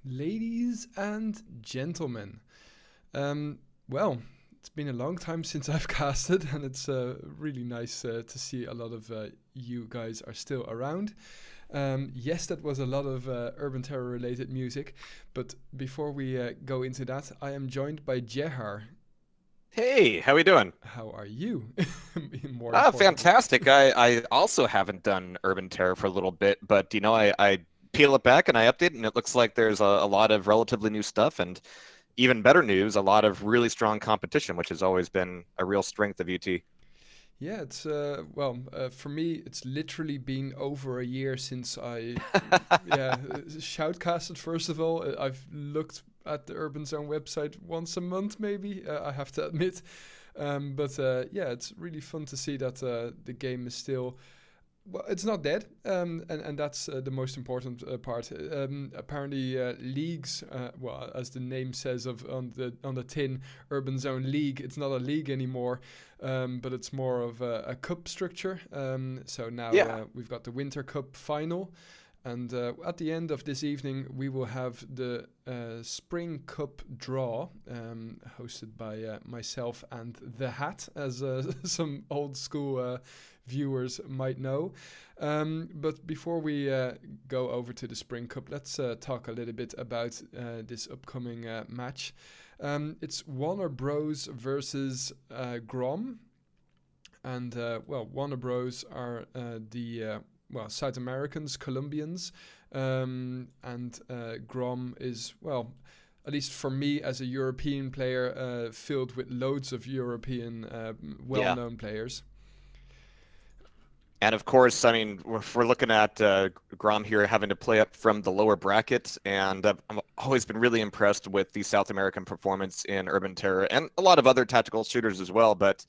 Ladies and gentlemen, um, well, it's been a long time since I've casted, and it's really nice to see a lot of you guys are still around. Yes, that was a lot of Urban Terror related music, but before we go into that, I am joined by Jehar. Hey, how we doing? How are you? More Ah, importantly. fantastic. I also haven't done Urban Terror for a little bit, but I peel it back and I update, and it looks like there's a lot of relatively new stuff, and even better news, a lot of really strong competition, which has always been a real strength of UT. Yeah, it's for me, it's literally been over a year since shoutcasted. First of all, I've looked at the Urban Zone website once a month, maybe. I have to admit, but yeah, it's really fun to see that the game is still well, it's not dead, and that's the most important part. Apparently, leagues, well, as the name says of on the tin, Urban Zone League. It's not a league anymore, but it's more of a cup structure. So now Yeah. we've got the Winter Cup final, and at the end of this evening, we will have the Spring Cup draw, hosted by myself and the Hat, as some old school viewers might know. But before we go over to the Spring Cup, let's talk a little bit about this upcoming match. It's Warner Bros versus GROM. And well, Warner Bros are the well, South Americans, Colombians, and GROM is, well, at least for me as a European player, filled with loads of European Yeah. well-known players. And of course, I mean, we're looking at Grom here having to play up from the lower bracket, and I've always been really impressed with the South American performance in Urban Terror and a lot of other tactical shooters as well. But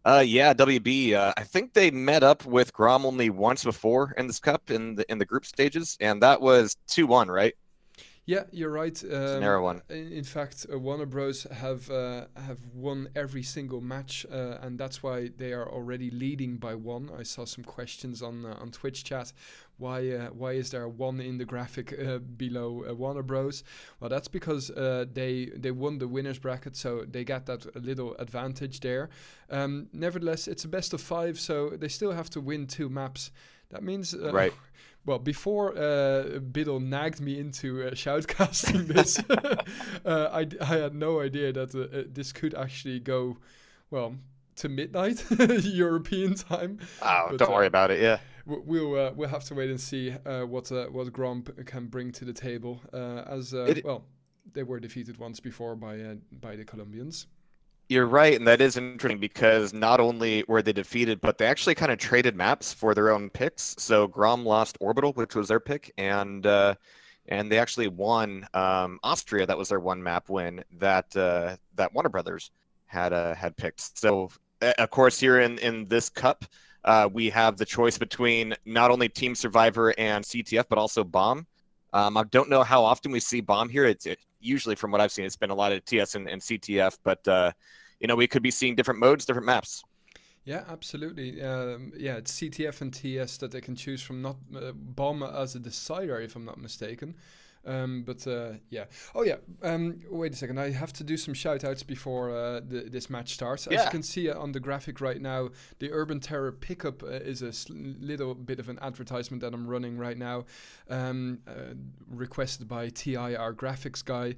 yeah, WB. I think they met up with Grom only once before in this cup in the group stages, and that was 2-1, right? Yeah, you're right. It's a narrow one. In fact, Warner Bros have won every single match, and that's why they are already leading by one. I saw some questions on Twitch chat. Why is there a one in the graphic below Warner Bros? Well, that's because they won the winners bracket, so they got that little advantage there. Nevertheless, it's a best of five, so they still have to win two maps. That means Right. well, before Biddle nagged me into shoutcasting this, I had no idea that this could actually go, well, to midnight European time. Oh, But don't worry about it. Yeah. we'll have to wait and see what Grom can bring to the table. As It well, they were defeated once before by the Colombians. You're right, and that is interesting because not only were they defeated, but they actually kind of traded maps for their own picks. So Grom lost Orbital, which was their pick, and they actually won Austria. That was their one map win that Warner Brothers had picked. So of course, here in this cup, we have the choice between not only Team Survivor and CTF, but also Bomb. I don't know how often we see Bomb here. Usually, from what I've seen, it's been a lot of TS and CTF, but we could be seeing different modes, different maps. Yeah, absolutely. Yeah, it's CTF and TS that they can choose from, not Bomb as a decider, if I'm not mistaken. But yeah. Oh yeah. Wait a second. I have to do some shout outs before this match starts. As you Yeah. can see on the graphic right now, the Urban Terror pickup is a little bit of an advertisement that I'm running right now, requested by TI, our graphics guy.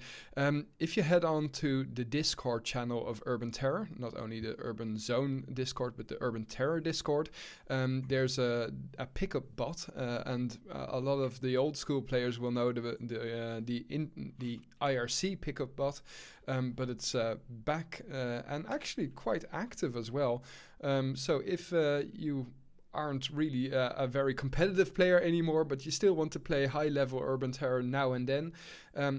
If you head on to the Discord channel of Urban Terror, not only the Urban Zone Discord, but the Urban Terror Discord, there's a pickup bot, and a lot of the old school players will know the IRC pickup bot, but it's back and actually quite active as well. So if you aren't really a very competitive player anymore, but you still want to play high level Urban Terror now and then,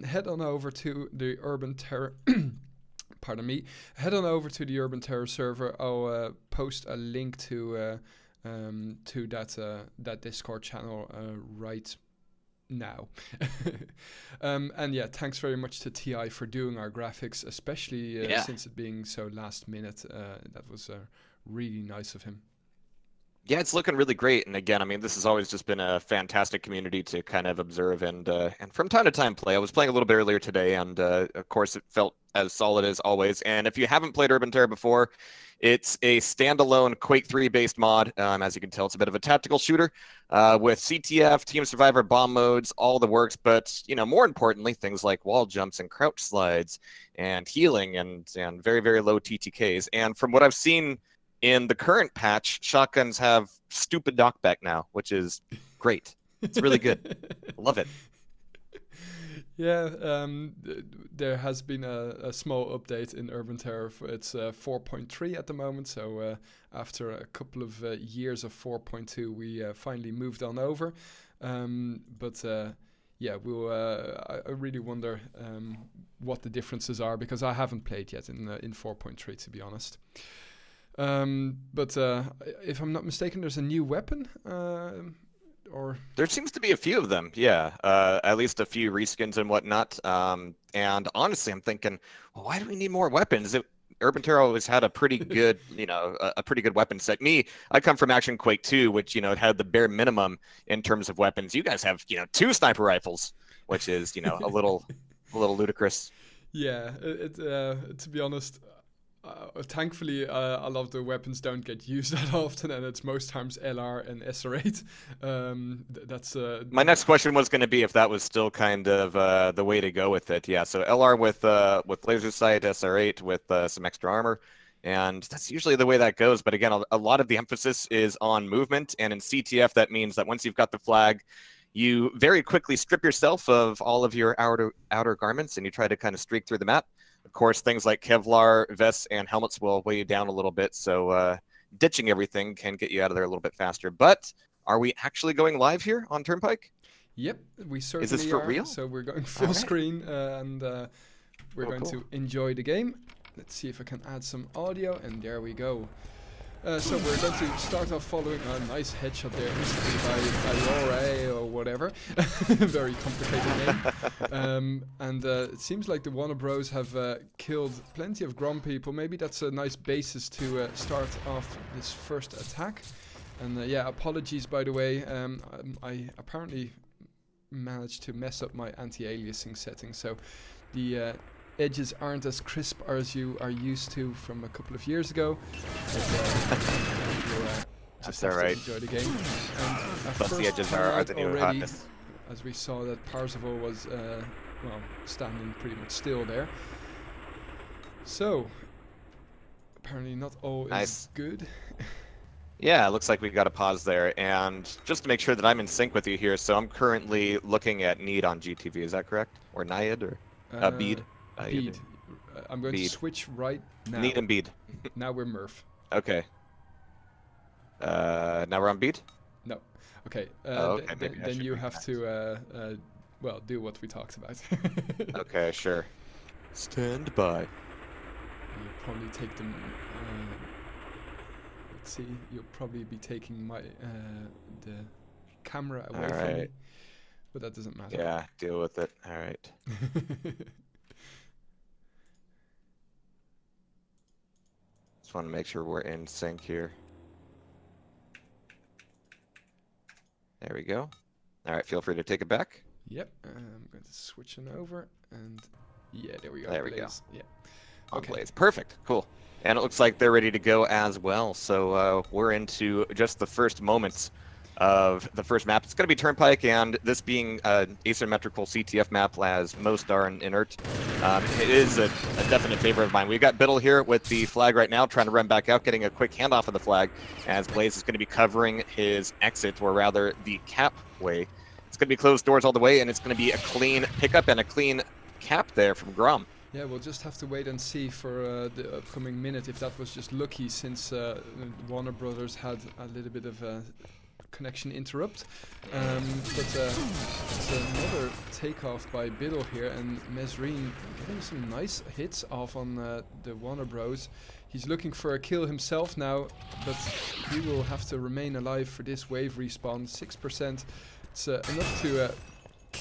head on over to the Urban Terror. Pardon me. Head on over to the Urban Terror server. I'll post a link to that Discord channel right now. And yeah, thanks very much to TI for doing our graphics, especially Yeah. since it being so last minute. That was really nice of him. Yeah, it's looking really great. And again, I mean, this has always just been a fantastic community to kind of observe and from time to time play. I was playing a little bit earlier today, and of course, it felt as solid as always. And if you haven't played Urban Terror before, it's a standalone Quake 3 based mod. As you can tell, it's a bit of a tactical shooter with CTF, Team Survivor, bomb modes, all the works. But more importantly, things like wall jumps and crouch slides and healing and very, very low TTKs. And from what I've seen in the current patch, shotguns have stupid knockback now, which is great. It's really good. Love it. Yeah, there has been a small update in Urban Terror. It's 4.3 at the moment, so after a couple of years of 4.2, we finally moved on over. Yeah, I really wonder what the differences are, because I haven't played yet in 4.3, to be honest. If I'm not mistaken, there's a new weapon, or there seems to be a few of them. Yeah, at least a few reskins and whatnot. And honestly, I'm thinking, well, why do we need more weapons? Urban Terror always had a pretty good, a pretty good weapon set. I come from Action Quake 2, which had the bare minimum in terms of weapons. You guys have 2 sniper rifles, which is a little ludicrous. Yeah, to be honest. Thankfully, a lot of the weapons don't get used that often, and it's most times LR and SR8. That's my next question was going to be if that was still kind of the way to go with it. Yeah, so LR with laser sight, SR8 with some extra armor, and that's usually the way that goes. But again, a lot of the emphasis is on movement, and in CTF that means that once you've got the flag, you very quickly strip yourself of all of your outer garments, and you try to kind of streak through the map. Of course, things like Kevlar vests and helmets will weigh you down a little bit, so ditching everything can get you out of there a little bit faster. But are we actually going live here on Turnpike? Yep, we certainly are. Is this for real? So we're going full screen, and we're going to enjoy the game. Let's see if I can add some audio, and there we go. So we're going to start off following a nice headshot there instantly by Aurora or whatever. Very complicated name. It seems like the Warner Bros have killed plenty of GROM people. Maybe that's a nice basis to start off this first attack. And yeah, apologies by the way. I apparently managed to mess up my anti-aliasing settings, so the edges aren't as crisp as you are used to from a couple of years ago. Just have to enjoy the game. Plus the edges are the new hotness. As we saw that Parzival was standing pretty much still there. So apparently not all is good. Yeah, it looks like we got a pause there. And just to make sure that I'm in sync with you here, so I'm currently looking at Need on GTV, is that correct? Or Nayad or Bead? Bead. I'm going to switch right now. Need and Bead. Now we're Murph. Okay. Now we're on Bead? No. Okay. Then you have to, do what we talked about. Okay, sure. Stand by. You'll probably take them. Let's see. You'll probably be taking the camera away from me. But that doesn't matter. Yeah, deal with it. All right. Just want to make sure we're in sync here. There we go. All right, feel free to take it back. Yep, I'm going to switch it over, and yeah, there we go. There we go. Yeah. Okay. Blaze. Perfect. Cool. And it looks like they're ready to go as well. So we're into just the first moments of the first map. It's going to be Turnpike, and this being an asymmetrical CTF map, as most are in Inert, it is a definite favorite of mine. We've got Biddle here with the flag right now, trying to run back out, getting a quick handoff of the flag, as Blaze is going to be covering his exit, or rather the cap way. It's going to be closed doors all the way, and it's going to be a clean pickup and a clean cap there from GROM. Yeah, we'll just have to wait and see for the upcoming minute if that was just lucky, since Warner Brothers had a little bit of a connection interrupt. It's another takeoff by Biddle here, and Mesrine getting some nice hits off on the Warner Bros. He's looking for a kill himself now, but he will have to remain alive for this wave respawn. 6%. It's enough to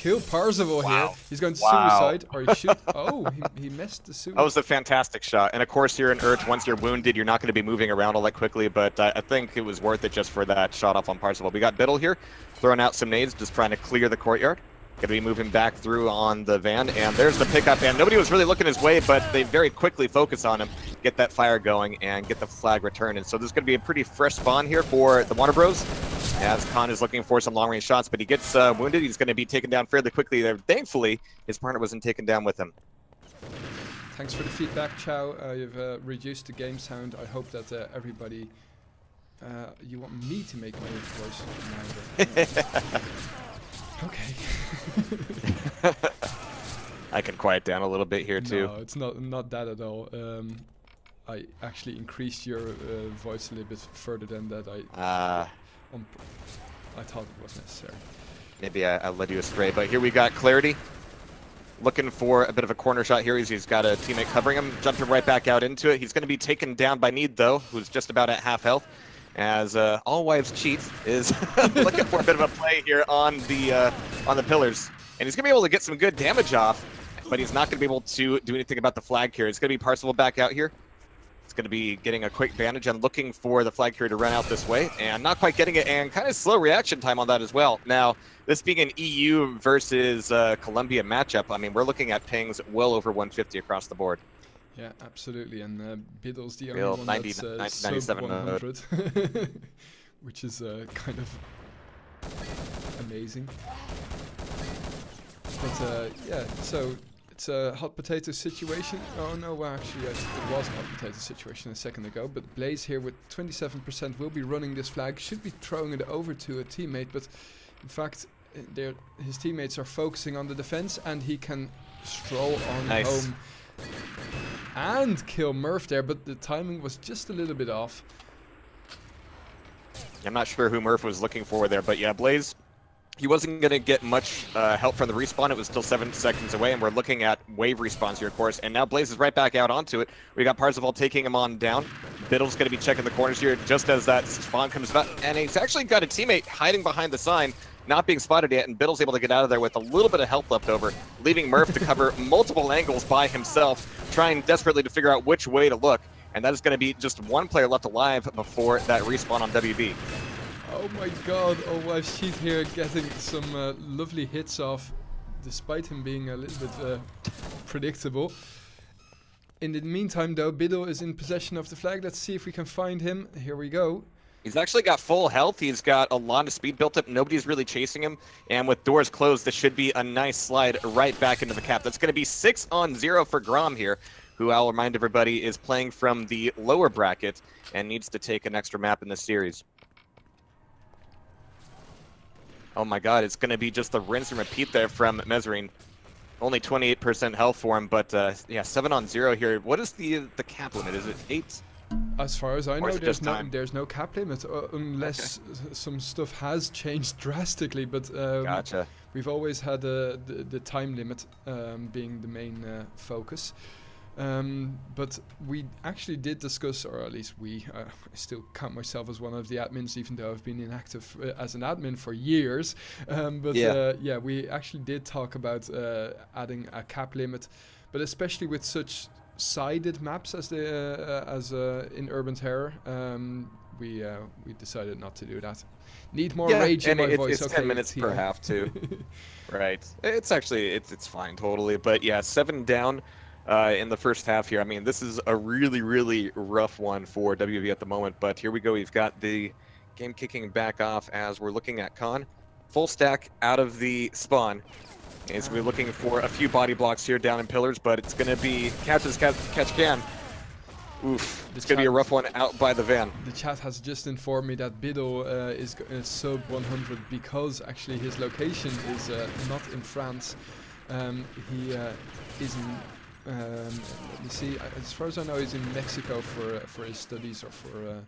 kill Parzival here. He's going to suicide, or he should. Oh, he missed the suicide. That was a fantastic shot. And of course, here in Urge, once you're wounded, you're not going to be moving around all that quickly. But I think it was worth it just for that shot off on Parzival. We got Biddle here, throwing out some nades, just trying to clear the courtyard. Going to be moving back through on the van, and there's the pickup. And nobody was really looking his way, but they very quickly focus on him, get that fire going, and get the flag returned. And so there's going to be a pretty fresh spawn here for the Water Bros, as Khan is looking for some long-range shots, but he gets wounded. He's going to be taken down fairly quickly there. Thankfully, his partner wasn't taken down with him. Thanks for the feedback, Chow. You've reduced the game sound. I hope that everybody... you want me to make my voice louder. Okay. I can quiet down a little bit here too. No, it's not that at all. I actually increased your voice a little bit further than that. I thought it was necessary. Maybe I led you astray, but here we got Clarity. Looking for a bit of a corner shot here. He's got a teammate covering him, jumping right back out into it. He's going to be taken down by Need, though, who's just about at half health. As All Wives Cheat is looking for a bit of a play here on the pillars. And he's going to be able to get some good damage off, but he's not going to be able to do anything about the flag carrier. It's going to be Parzival back out here. It's going to be getting a quick bandage and looking for the flag carrier to run out this way, and not quite getting it, and kind of slow reaction time on that as well. Now, this being an EU versus Colombia matchup, I mean, we're looking at pings well over 150 across the board. Yeah, absolutely, and Biddle's the only Bill, one 90, that's 97 sub 100, which is kind of amazing. But yeah, so it's a hot potato situation. Oh no, well, actually it was a hot potato situation a second ago, but Blaze here with 27% will be running this flag, should be throwing it over to a teammate, but in fact his teammates are focusing on the defense, and he can stroll on home and kill Murph there, but the timing was just a little bit off. I'm not sure who Murph was looking for there, but yeah, Blaze, he wasn't going to get much help from the respawn. It was still 7 seconds away, and we're looking at wave respawns here, of course, and now Blaze is right back out onto it. We got Parzival taking him on down. Biddle's going to be checking the corners here just as that spawn comes about, and he's actually got a teammate hiding behind the sign, not being spotted yet, and Biddle's able to get out of there with a little bit of health left over, leaving Murph to cover multiple angles by himself, trying desperately to figure out which way to look, and that is going to be just one player left alive before that respawn on WB. Oh my god, All Wives Cheat here getting some lovely hits off, despite him being a little bit predictable. In the meantime though, Biddle is in possession of the flag. Let's see if we can find him. Here we go. He's actually got full health. He's got a lot of speed built up. Nobody's really chasing him. And with doors closed, this should be a nice slide right back into the cap. That's going to be 6-on-0 for GROM here, who I'll remind everybody is playing from the lower bracket and needs to take an extra map in this series. Oh my god, it's going to be just the rinse and repeat there from Mezzarine. Only 28% health for him, but yeah, 7-on-0 here. What is the cap limit? Is it 8? As far as I know, there's no cap limit, unless some stuff has changed drastically. But gotcha. We've always had the time limit being the main focus. But we actually did discuss, or at least I still count myself as one of the admins, even though I've been inactive as an admin for years. But yeah, we actually did talk about adding a cap limit, but especially with such sided maps as in Urban Terror, we decided not to do that. Need more rage in my voice. It's 10 minutes per half too. Right. It's actually it's fine totally, but yeah, 7 down in the first half here. I mean, this is a really, really rough one for WV at the moment, but here we go. We've got the game kicking back off as we're looking at Khan. Full stack out of the spawn. As we're looking for a few body blocks here down in pillars, but it's going to be catch can. Oof. It's going to be a rough one out by the van. The chat has just informed me that Biddle is sub 100 because actually his location is not in France. He is in... let me see. As far as I know, he's in Mexico for his studies or for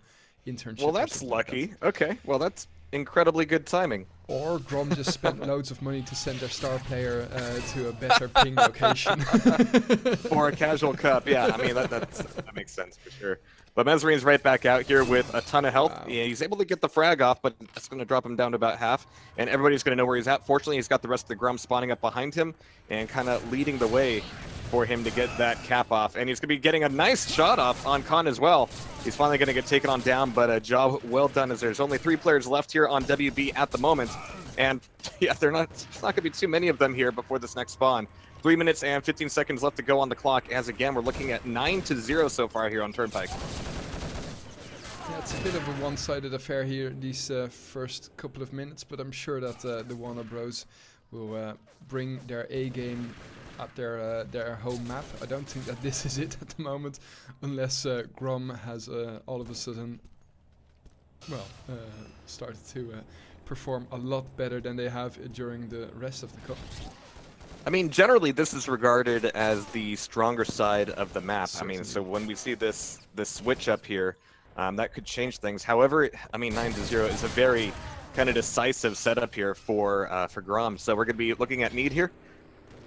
internship. Well, that's lucky. Okay. Well, that's incredibly good timing. Or GROM just spent loads of money to send their star player to a better ping location. For a casual cup, yeah. I mean, that makes sense for sure. But Mesrine's right back out here with a ton of health. Wow. Yeah, he's able to get the frag off, but that's going to drop him down to about half. And everybody's going to know where he's at. Fortunately, he's got the rest of the GROM spawning up behind him and kind of leading the way for him to get that cap off. And he's going to be getting a nice shot off on Khan as well. He's finally going to get taken on down, but a job well done as there's only 3 players left here on WB at the moment. And yeah, there's not going to be too many of them here before this next spawn. 3 minutes and 15 seconds left to go on the clock, as again, we're looking at 9-0 so far here on Turnpike. Yeah, it's a bit of a one-sided affair here these first couple of minutes, but I'm sure that the Warner Bros will bring their A game at their home map. I don't think that this is it at the moment, unless GROM has all of a sudden, well, started to perform a lot better than they have during the rest of the cup. I mean, generally, this is regarded as the stronger side of the map. Certainly. I mean, so when we see this switch up here, that could change things. However, I mean, 9-0 is a very kind of decisive setup here for GROM. So we're going to be looking at Need here,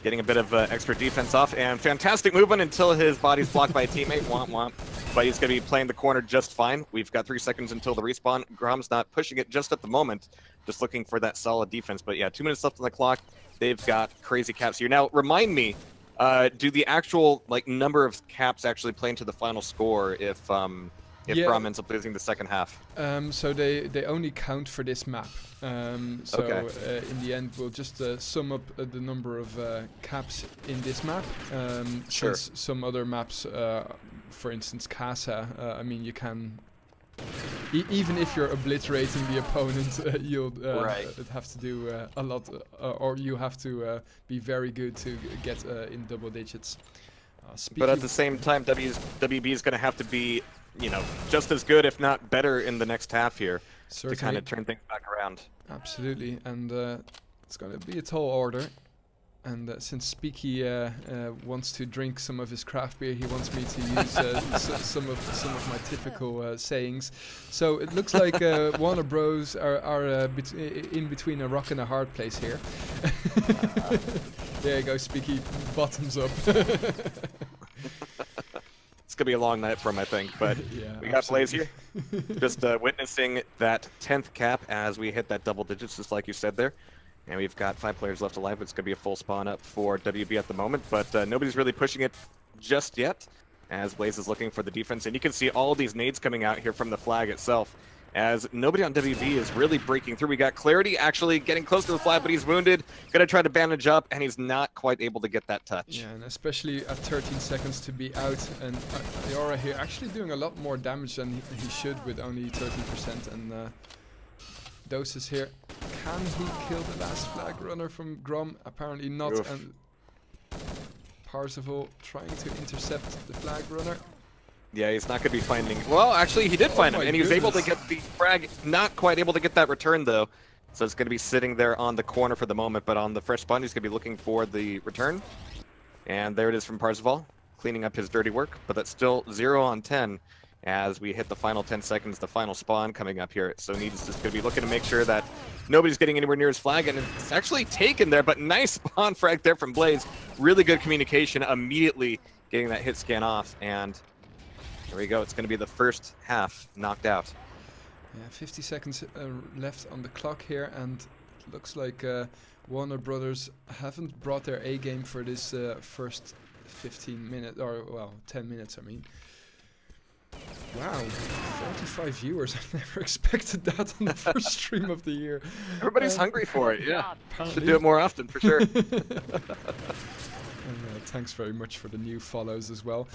getting a bit of extra defense off, and fantastic movement until his body's blocked by a teammate. Womp womp. But he's going to be playing the corner just fine. We've got 3 seconds until the respawn. GROM's not pushing it just at the moment, just looking for that solid defense. But yeah, 2 minutes left on the clock. They've got crazy caps here. Now, remind me, do the actual number of caps actually play into the final score if Yeah. GROM ends up losing the second half? So they only count for this map. Okay. In the end, we'll just sum up the number of caps in this map. Sure. Since some other maps, for instance, Casa, I mean, you can, even if you're obliterating the opponent, you'll Right. have to do a lot, or you have to be very good to get in double digits. But at the same time, WB is going to have to be, you know, just as good, if not better, in the next half here Certainly. to kind of turn things back around. Absolutely, and it's going to be a tall order. And since Speaky wants to drink some of his craft beer, he wants me to use some of my typical sayings. So it looks like Warner Bros are in between a rock and a hard place here. There you go, Speaky, bottoms up. It's going to be a long night for him, I think, but Yeah, we got Blaze absolutely. here. Just witnessing that 10th cap as we hit that double digits, just like you said there. And we've got 5 players left alive. It's going to be a full spawn up for WB at the moment, but nobody's really pushing it just yet as Blaze is looking for the defense. And you can see all these nades coming out here from the flag itself as nobody on WB is really breaking through. We got Clarity actually getting close to the flag, but he's wounded. Going to try to bandage up, and he's not quite able to get that touch. Yeah, and especially at 13 seconds to be out, and Iora here actually doing a lot more damage than he should with only 13%. And Doses here, can he kill the last flag runner from GROM? Apparently not. Oof. And Parzival trying to intercept the flag runner. Yeah, he's not going to be finding... Well, actually, he did find him, my and he was able to goodness. get the frag. Not quite able to get that return, though. So it's going to be sitting there on the corner for the moment, but on the fresh spawn, he's going to be looking for the return. And there it is from Parzival, cleaning up his dirty work, but that's still 0 on 10 as we hit the final 10 seconds, the final spawn coming up here. So Needs just going to be looking to make sure that nobody's getting anywhere near his flag, and it's actually taken there, but nice spawn frag there from Blaze. Really good communication, immediately getting that hit scan off, and there we go. It's going to be the first half knocked out. Yeah, 50 seconds left on the clock here, and it looks like Warner Brothers haven't brought their A game for this first 15 minutes, or well, 10 minutes, I mean. Wow, 45 viewers. I never expected that on the first stream of the year. Everybody's hungry for it, yeah. Apparently. Should do it more often, for sure. And thanks very much for the new follows as well.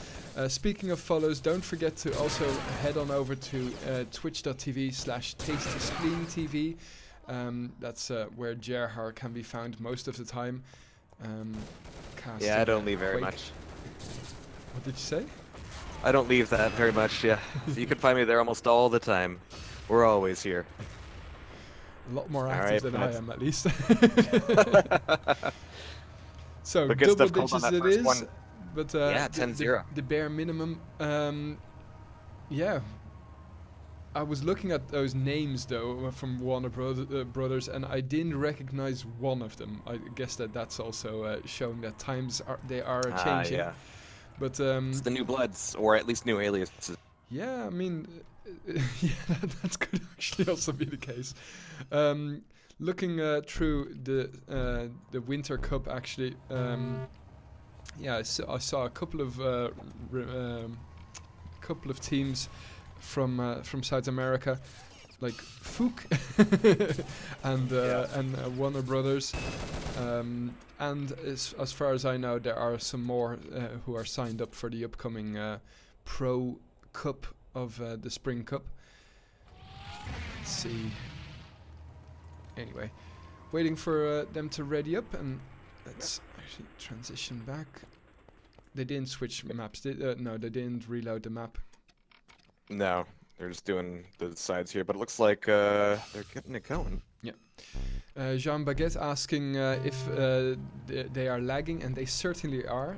Speaking of follows, don't forget to also head on over to twitch.tv/TastySpleenTV. That's where Gerhard can be found most of the time. Yeah, I don't leave very Quake. much. What did you say? I don't leave that very much, yeah. So you can find me there almost all the time. We're always here. A lot more All active right, than I that's- am, at least. So But good double stuff comes on digits that it first is, one. but Yeah, the 10-0. bare minimum. Yeah, I was looking at those names though from Warner Brothers, and I didn't recognize one of them. I guess that's also showing that times are changing. Yeah. But It's the new bloods, or at least new aliases. yeah, I mean, yeah, that could actually also be the case. Looking through the Winter Cup, actually, yeah, I saw a couple of teams from South America, like Fook and Warner Brothers, and as far as I know, there are some more who are signed up for the upcoming Pro Cup of the Spring Cup. Let's see. Anyway, waiting for them to ready up, and let's actually transition back. They didn't switch maps. No, they didn't reload the map. No, they're just doing the sides here, but it looks like they're getting it going. Yeah. Jean Baguette asking if they are lagging, and they certainly are.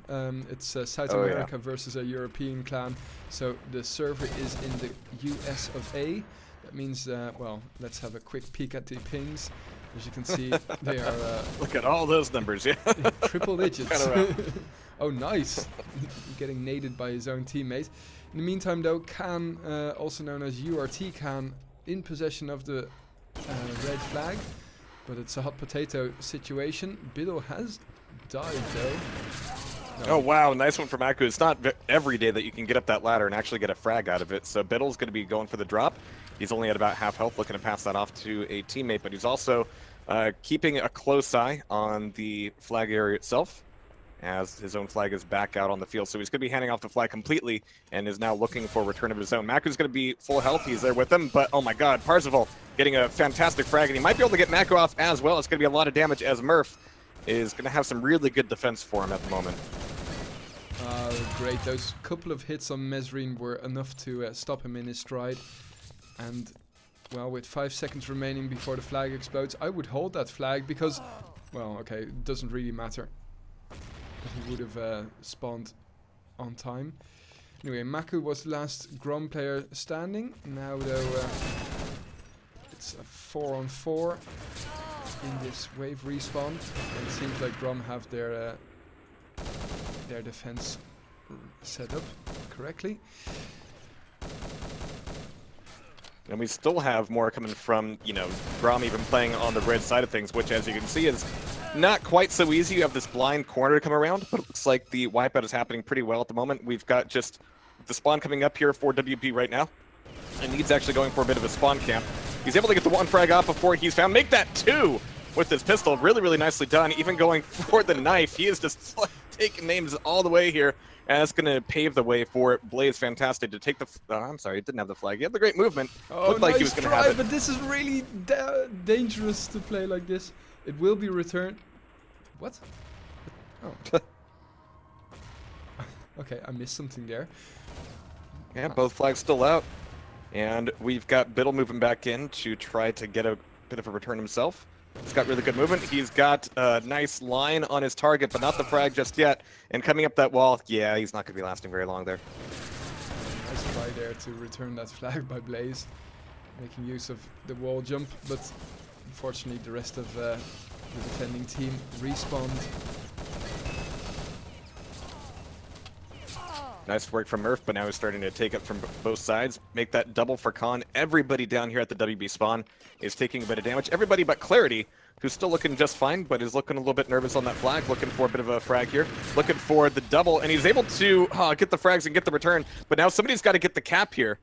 It's South America versus a European clan, so the server is in the US of A. That means, well, let's have a quick peek at the pings. As you can see, they are... Look at all those numbers, yeah. Triple digits. Oh, nice. Getting naded by his own teammate. In the meantime, though, Khan, also known as URT Khan, in possession of the red flag. But it's a hot potato situation. Biddle has died, though. No. Oh, wow. Nice one from Aku. It's not every day that you can get up that ladder and actually get a frag out of it. So Biddle's going to be going for the drop. He's only at about half health, looking to pass that off to a teammate. But he's also keeping a close eye on the flag area itself, as his own flag is back out on the field. So he's going to be handing off the flag completely and is now looking for a return of his own. Maku's going to be full health. He's there with him, but oh my god, Parzival getting a fantastic frag, and he might be able to get Maku off as well. It's going to be a lot of damage, as Murph is going to have some really good defense for him at the moment. Great. Those couple of hits on Mesrine were enough to stop him in his stride. And, well, with 5 seconds remaining before the flag explodes, I would hold that flag because, well, okay, it doesn't really matter. But he would have spawned on time. Anyway, Maku was the last GROM player standing. Now, though, it's a 4-on-4 in this wave respawn. And it seems like GROM have their defense set up correctly. And we still have more coming from, you know, GROM even playing on the red side of things, which, as you can see, is not quite so easy. You have this blind corner to come around, but it looks like the wipeout is happening pretty well at the moment. We've got just the spawn coming up here for WP right now, and he's actually going for a bit of a spawn camp. He's able to get the one frag off before he's found. Make that two with his pistol. Really, really nicely done. Even going for the knife. He is just taking names all the way here. And that's going to pave the way for Blaze. Fantastic to take the... I'm sorry, he didn't have the flag. He had the great movement. Oh, looked like he was going to have it. But this is really dangerous to play like this. It will be returned. What? Oh. Okay, I missed something there. Yeah, both flags still out. And we've got Biddle moving back in to try to get a bit of a return himself. He's got really good movement. He's got a nice line on his target, but not the frag just yet. And coming up that wall, yeah, he's not going to be lasting very long there. Nice try there to return that flag by Blaze, making use of the wall jump, but unfortunately the rest of the defending team respawned. Nice work from Murph, but now he's starting to take it from both sides. Make that double for Khan. Everybody down here at the WB spawn is taking a bit of damage. Everybody but Clarity, who's still looking just fine, but is looking a little bit nervous on that flag. Looking for a bit of a frag here. Looking for the double, and he's able to get the frags and get the return. But now somebody's got to get the cap here.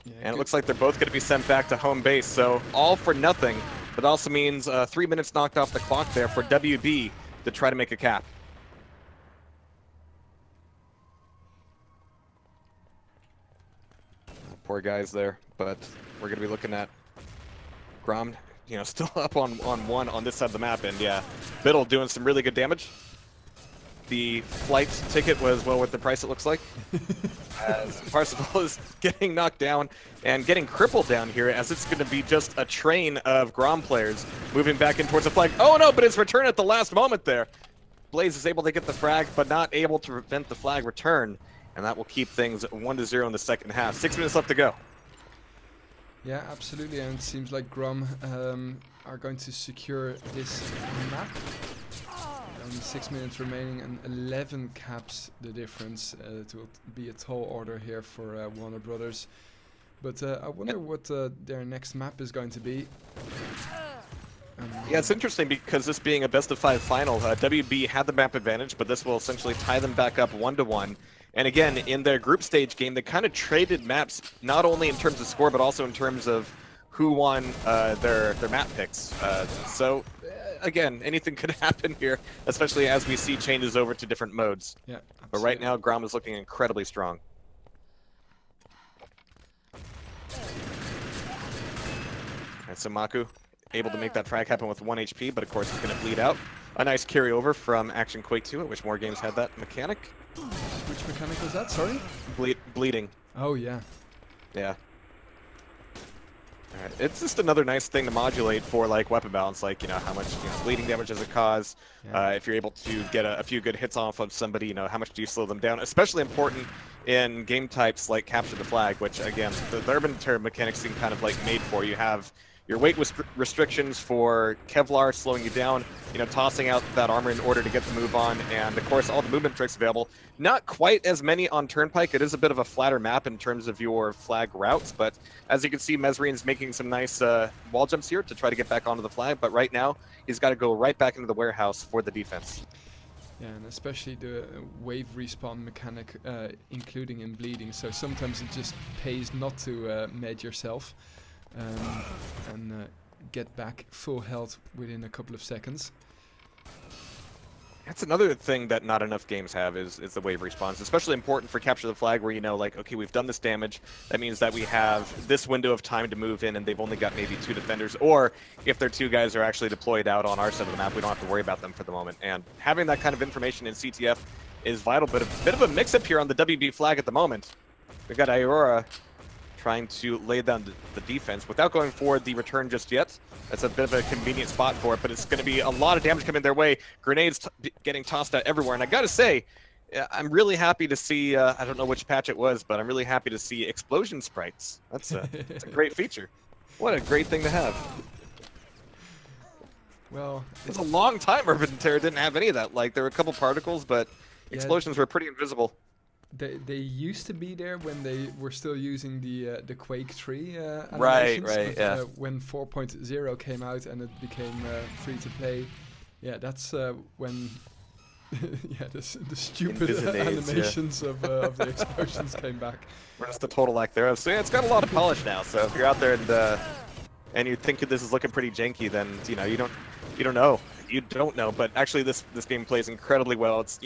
Yeah, and it looks like they're both going to be sent back to home base. So all for nothing, but also means 3 minutes knocked off the clock there for WB to try to make a cap. Poor guys there, but we're going to be looking at GROM, you know, still up on one on this side of the map, and yeah, Biddle doing some really good damage. The flight ticket was well worth the price, it looks like. As Parzival is getting knocked down and getting crippled down here, as it's going to be just a train of GROM players moving back in towards the flag. Oh no, but it's return at the last moment there. Blaze is able to get the frag, but not able to prevent the flag return. And that will keep things 1-0 in the second half. 6 minutes left to go. Yeah, absolutely, and it seems like GROM are going to secure this map. Only 6 minutes remaining and 11 caps the difference. It will be a tall order here for Warner Brothers. But I wonder what their next map is going to be. Yeah, it's interesting because this being a best-of-5 final, WB had the map advantage, but this will essentially tie them back up 1-1. And again, in their group stage game, they kind of traded maps, not only in terms of score, but also in terms of who won their map picks. So, again, anything could happen here, especially as we see changes over to different modes. Yeah, but right now, GROM is looking incredibly strong. And so Maku able to make that frag happen with 1 HP, but of course he's going to bleed out. A nice carryover from Action Quake 2, at which more games had that mechanic. Which mechanic was that, sorry? Bleeding. Oh, yeah. Yeah. Alright, it's just another nice thing to modulate for like weapon balance, like, you know, how much bleeding damage does it cause. Yeah. If you're able to get a few good hits off of somebody, you know, how much do you slow them down? Especially important in game types like Capture the Flag, which again, the urban terror mechanics seem kind of like made for. You have your weight restrictions for Kevlar slowing you down, you know, tossing out that armor in order to get the move on, and of course all the movement tricks available. Not quite as many on Turnpike. It is a bit of a flatter map in terms of your flag routes, but as you can see, Mesrine's making some nice wall jumps here to try to get back onto the flag, but right now he's got to go right back into the warehouse for the defense. Yeah, and especially the wave respawn mechanic, including in bleeding, so sometimes it just pays not to med yourself. And get back full health within a couple of seconds. That's another thing that not enough games have is the wave respawns, especially important for Capture the Flag, where you know, like, okay, we've done this damage. That means that we have this window of time to move in, and they've only got maybe 2 defenders. Or if their 2 guys are actually deployed out on our side of the map, we don't have to worry about them for the moment. And having that kind of information in CTF is vital, but a bit of a mix-up here on the WB flag at the moment. We've got Aurora trying to lay down the defense without going for the return just yet. That's a bit of a convenient spot for it, but it's going to be a lot of damage coming their way. Grenades getting tossed out everywhere, and I got to say, I'm really happy to see, I don't know which patch it was, but I'm really happy to see explosion sprites. That's a great feature. What a great thing to have. Well, it's a long time Urban Terror didn't have any of that. Like, there were a couple particles, but explosions were pretty invisible. They used to be there when they were still using the Quake 3 animations. Right, but, yeah. When 4.0 came out and it became free to play, yeah, that's when the stupid animations of the explosions came back. We're just the total lack thereof. So yeah, it's got a lot of polish now. So if you're out there and you think this is looking pretty janky, then you know you don't know. But actually, this game plays incredibly well. It's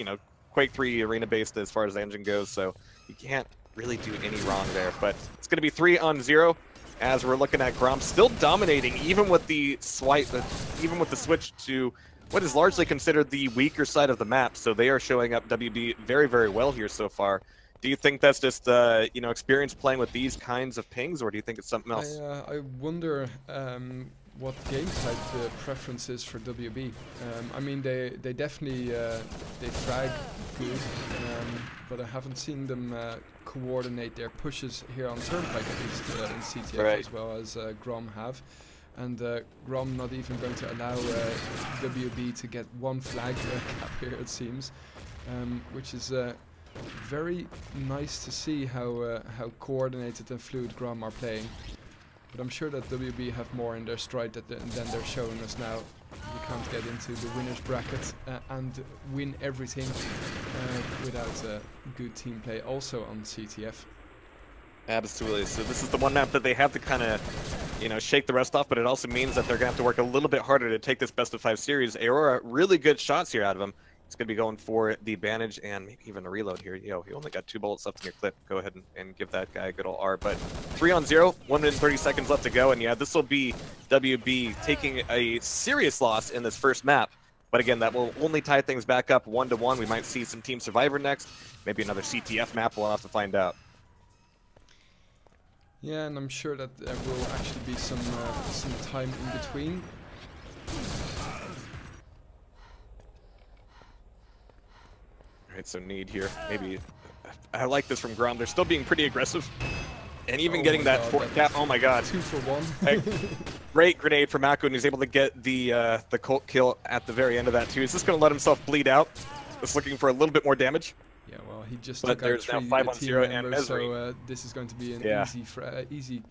Quake 3 arena based as far as the engine goes, so you can't really do any wrong there. But it's going to be 3-on-0 as we're looking at GROM still dominating, even with the switch to what is largely considered the weaker side of the map. So they are showing up WB very, very well here so far. Do you think that's just experience playing with these kinds of pings, or do you think it's something else? I wonder what game type the preference is for WB. I mean, they definitely they frag good, but I haven't seen them coordinate their pushes here on Turnpike, at least in CTF, as well as GROM have. And GROM not even going to allow WB to get 1 flag cap here, it seems, which is very nice to see how coordinated and fluid GROM are playing. But I'm sure that WB have more in their stride than they're showing us now. You can't get into the winner's bracket and win everything without good team play also on CTF. Absolutely. So this is the one map that they have to kind of, shake the rest off, but it also means that they're going to have to work a little bit harder to take this best-of-5 series. Aurora, really good shots here out of him. He's going to be going for the advantage and maybe even a reload here. He only got 2 bullets left in your clip. Go ahead and give that guy a good old R. But 3-on-0, 1 minute and 30 seconds left to go. And yeah, this will be WB taking a serious loss in this first map. But again, that will only tie things back up 1-1. We might see some Team Survivor next. Maybe another CTF map. We'll have to find out. Yeah, and I'm sure that there will actually be some time in between. Alright, so need here. Maybe I like this from GROM. They're still being pretty aggressive. And even Oh getting my that God, fourth cap, oh my God. 2 for 1. Great grenade from Mako, and he's able to get the Colt kill at the very end of that too. He's just going to let himself bleed out. Just looking for a little bit more damage. Yeah, well, he just But took there's out now 3 5 on team 0 and members, so Mesrine. this is going to be an Yeah. easy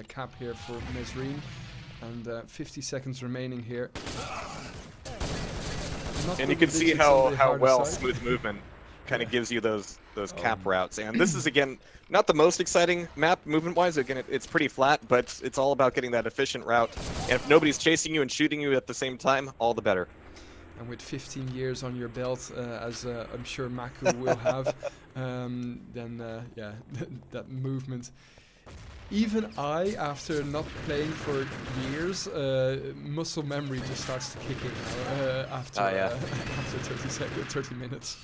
cap here for Mesrine. And 50 seconds remaining here. And you can see how well smooth movement kind of gives you those cap routes. And this is, again, not the most exciting map movement-wise. Again, it's pretty flat, but it's all about getting that efficient route. And if nobody's chasing you and shooting you at the same time, all the better. And with 15 years on your belt, as I'm sure Mako will have, then yeah, that movement. Even I, after not playing for years, muscle memory just starts to kick in now, after after 30 minutes.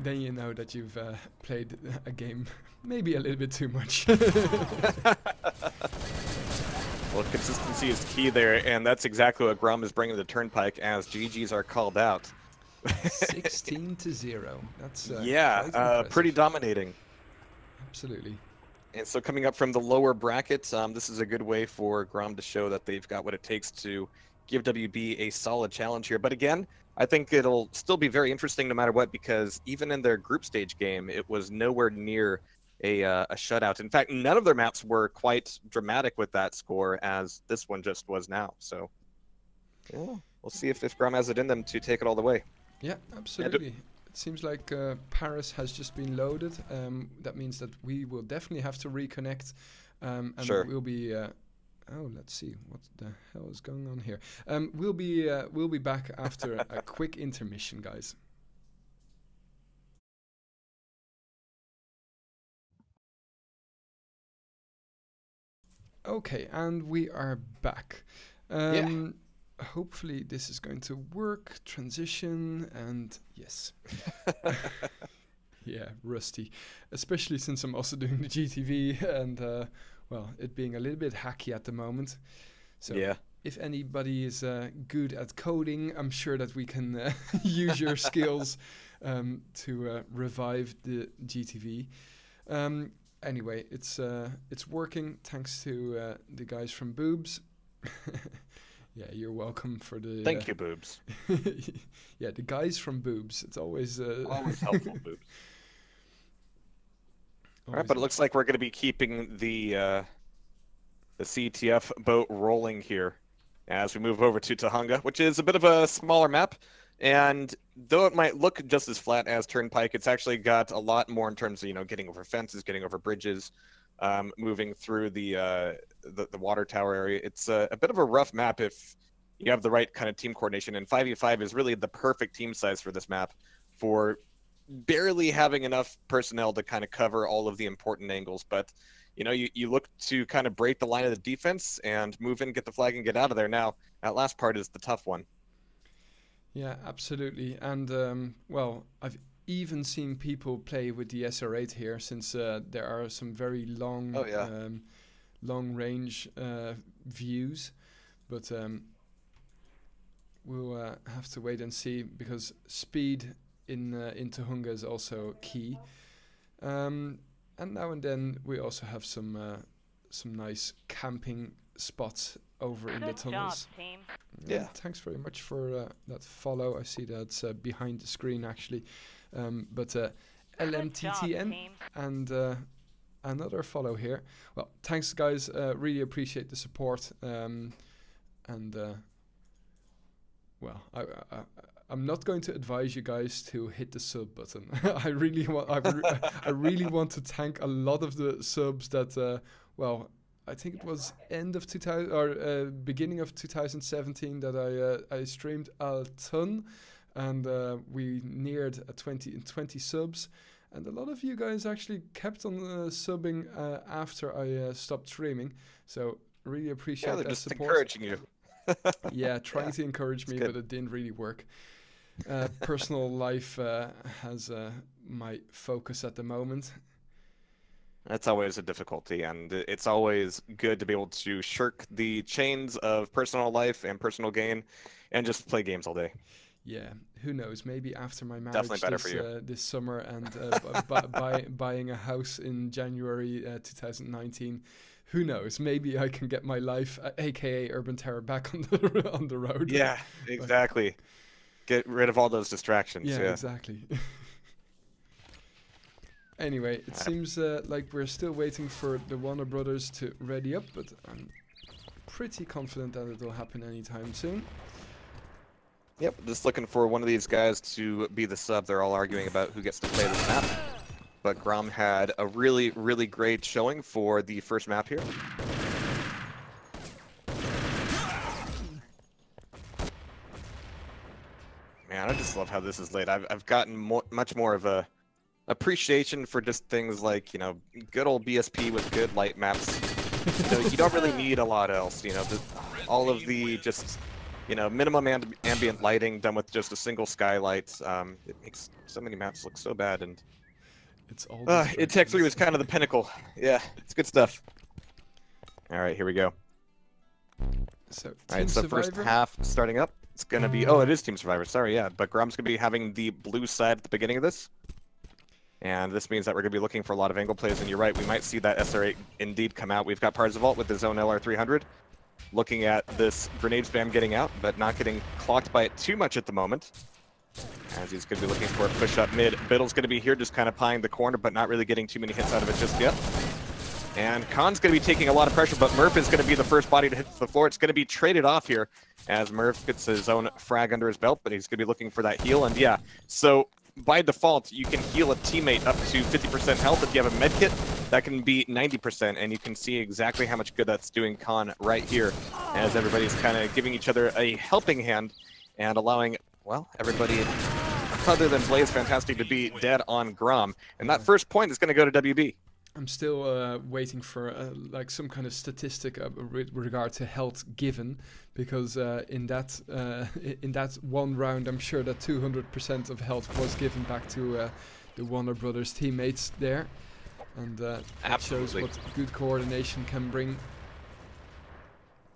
Then you know that you've played a game maybe a little bit too much. Well, consistency is key there, and that's exactly what GROM is bringing to Turnpike as GGs are called out. 16-0. That's yeah, pretty dominating. Absolutely. And so coming up from the lower bracket, this is a good way for GROM to show that they've got what it takes to give WB a solid challenge here. But again, I think it'll still be very interesting no matter what, because even in their group stage game, it was nowhere near a shutout. In fact, none of their maps were quite dramatic with that score as this one just was now. So yeah, we'll see if GROM has it in them to take it all the way. Yeah, absolutely. It seems like Paris has just been loaded. That means that we will definitely have to reconnect. And we'll be... oh, let's see. What the hell is going on here? We'll be back after a quick intermission, guys. Okay, and we are back. Hopefully this is going to work. Transition, and yes. Yeah, rusty. Especially since I'm also doing the GTV and, well, it being a little bit hacky at the moment. So yeah. If anybody is good at coding, I'm sure that we can use your skills to revive the GTV. Anyway, it's working thanks to the guys from Boobs. Yeah, you're welcome for the... Thank you, Boobs. Yeah, the guys from Boobs. It's always... always helpful, Boobs. All right, but it looks like we're going to be keeping the CTF boat rolling here as we move over to Tujunga, which is a bit of a smaller map. And though it might look just as flat as Turnpike, it's actually got a lot more in terms of, getting over fences, getting over bridges, moving through the water tower area. It's a bit of a rough map if you have the right kind of team coordination. And 5v5 is really the perfect team size for this map, for barely having enough personnel to kind of cover all of the important angles. But you look to kind of break the line of the defense and move in, get the flag, and get out of there. Now that last part is the tough one. Yeah, absolutely. And well, I've even seen people play with the SR8 here, since there are some very long long range views, but we'll have to wait and see, because speed in Tujunga is also key. And now and then we also have some nice camping spots over in the tunnels. Job, team. Yeah, thanks very much for that follow. I see that's behind the screen actually. But LMTTN and another follow here. Well, thanks guys. Really appreciate the support. Well, I'm not going to advise you guys to hit the sub button. I really want to thank a lot of the subs that well, I think it was end of 2000 or beginning of 2017 that I streamed a ton, and we neared 20 subs, and a lot of you guys actually kept on subbing after I stopped streaming. So really appreciate that just support. Encouraging you. Yeah, trying to encourage me, but it didn't really work. Personal life has my focus at the moment. That's always a difficulty, and it's always good to be able to shirk the chains of personal life and personal gain and just play games all day. yeah, who knows? Maybe after my marriage Definitely better for you. This summer and buying a house in January 2019. Who knows? Maybe I can get my life, aka Urban Terror, back on the on the road. Yeah, exactly. Get rid of all those distractions. Yeah, exactly. Anyway, it seems like we're still waiting for the Warner Brothers to ready up, but I'm pretty confident that it will happen anytime soon. Yep, just looking for one of these guys to be the sub. They're all arguing about who gets to play this map. But GROM had a really, really great showing for the first map here. Man, I just love how this is laid. I've gotten much more of a appreciation for just things like, you know, good old BSP with good light maps. You know, you don't really need a lot else, you know, all of the just, you know, minimum ambient lighting done with just a single skylight. It makes so many maps look so bad, and it's all it Tech 3 was kind of the pinnacle. Yeah, it's good stuff. All right, here we go. So, all right, so first half starting up. It's going to be, oh, it is Team Survivor, sorry, yeah. But GROM's going to be having the blue side at the beginning of this. And this means that we're going to be looking for a lot of angle plays, and you're right, we might see that SR8 indeed come out. We've got Parzival with his own LR300, looking at this grenade spam getting out, but not getting clocked by it too much at the moment, as he's going to be looking for a push up mid. Biddle's going to be here just kind of pieing the corner, but not really getting too many hits out of it just yet. And Khan's going to be taking a lot of pressure, but Murph is going to be the first body to hit the floor. It's going to be traded off here as Murph gets his own frag under his belt, but he's going to be looking for that heal. And yeah, so by default, you can heal a teammate up to 50% health. If you have a med kit, that can be 90%, and you can see exactly how much good that's doing Khan right here, as everybody's kind of giving each other a helping hand and allowing, well, everybody other than Blaze Fantastic to be dead on GROM. And that first point is going to go to WB. I'm still waiting for like some kind of statistic with regard to health given, because in that one round, I'm sure that 200% of health was given back to the Warner Brothers teammates there, and that shows what good coordination can bring.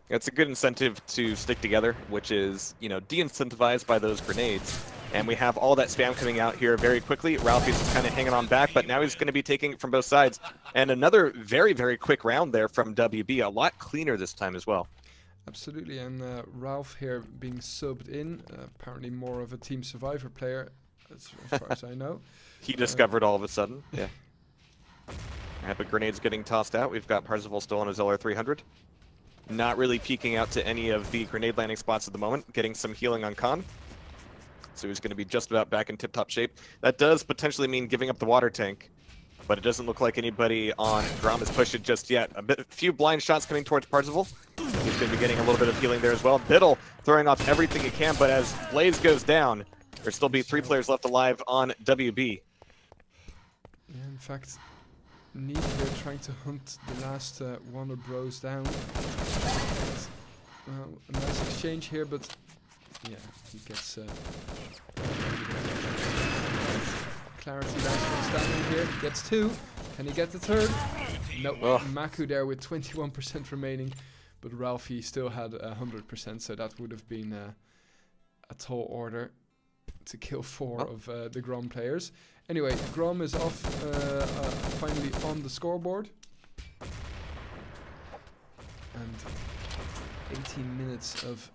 It's a good incentive to stick together, which is, you know, de-incentivized by those grenades. And we have all that spam coming out here very quickly. Ralphie's just kind of hanging on back, but now he's going to be taking it from both sides. And another very, very quick round there from WB. A lot cleaner this time as well. Absolutely, and Ralph here being subbed in, apparently more of a Team Survivor player, as far as I know. He discovered all of a sudden, yeah. But grenades getting tossed out. We've got Parzival still on his LR300. Not really peeking out to any of the grenade landing spots at the moment. Getting some healing on Khan. So he's going to be just about back in tip-top shape. That does potentially mean giving up the water tank, but it doesn't look like anybody on GROM has pushed it just yet. A few blind shots coming towards Parzival. He's going to be getting a little bit of healing there as well. Biddle throwing off everything he can, but as Blaze goes down, there'll still be 3 players left alive on WB. Yeah, in fact, Neat here trying to hunt the last Warner Bros down. Well, a nice exchange here, but yeah, he gets clarity. Last one standing here, gets 2. Can he get the 3rd? No, Maku there with 21% remaining, but Ralphie still had 100%, so that would have been a tall order to kill 4 of the GROM players. Anyway, GROM is off finally on the scoreboard. And 18 minutes of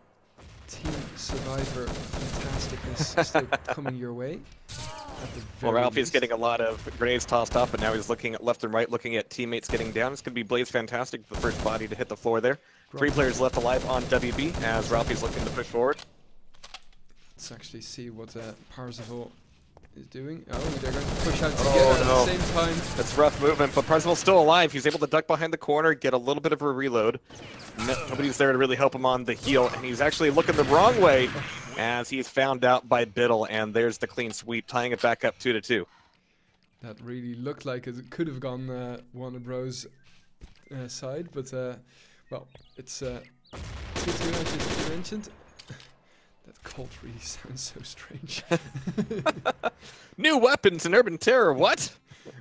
Team Survivor fantasticness still coming your way. Well, Ralphie's getting a lot of grenades tossed up, and now he's looking at left and right, looking at teammates getting down. It's going to be Blaze Fantastic, the first body to hit the floor there. 3 players left alive on WB as Ralphie's looking to push forward. Let's actually see what Parzival is doing. Oh, they're going to push out together at the same time. That's rough movement, but Parzival's still alive. He's able to duck behind the corner, get a little bit of a reload. Nobody's there to really help him on the heel, and he's actually looking the wrong way as he's found out by Biddle, and there's the clean sweep, tying it back up 2-2. That really looked like it could have gone Warner Bros. Side, but well, it's 2-2 as you mentioned. That cult really sounds so strange. New weapons in Urban Terror, what?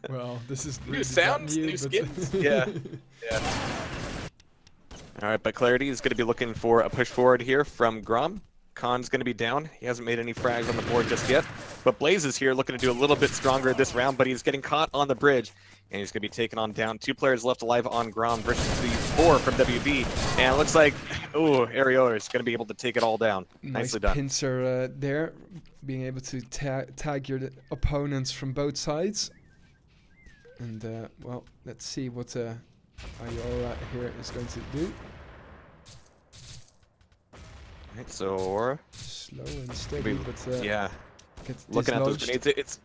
Well, this is really new sounds, new skins. Yeah. All right, but Clarity is going to be looking for a push forward here from GROM. Khan's going to be down. He hasn't made any frags on the board just yet. But Blaze is here looking to do a little bit stronger this round, but he's getting caught on the bridge. And he's going to be taken on down. 2 players left alive on GROM versus the 4 from WB. And it looks like, oh, Ariota is going to be able to take it all down. Nicely done. Pincer there, being able to tag your opponents from both sides. And, well, let's see what Ariota here is going to do. Right, so slow and steady, but yeah, looking at those grenades,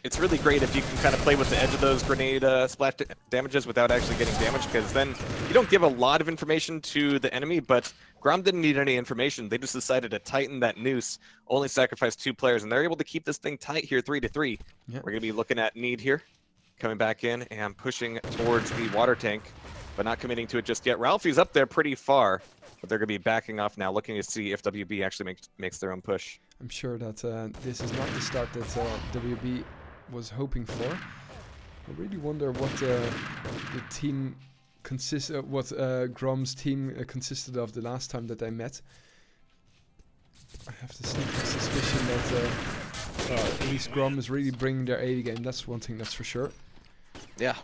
it's really great if you can kind of play with the edge of those grenade splash damages without actually getting damaged, because then you don't give a lot of information to the enemy. But GROM didn't need any information; they just decided to tighten that noose, only sacrifice 2 players, and they're able to keep this thing tight here, 3-3. Yeah. We're gonna be looking at Need here, coming back in and pushing towards the water tank, but not committing to it just yet. Ralphie's up there pretty far. But they're going to be backing off now, looking to see if WB actually makes their own push. I'm sure that this is not the start that WB was hoping for. I really wonder what the team GROM's team consisted of the last time that they met. I have the sneaking suspicion that at least GROM is really bringing their A game. That's one thing, that's for sure. Yeah.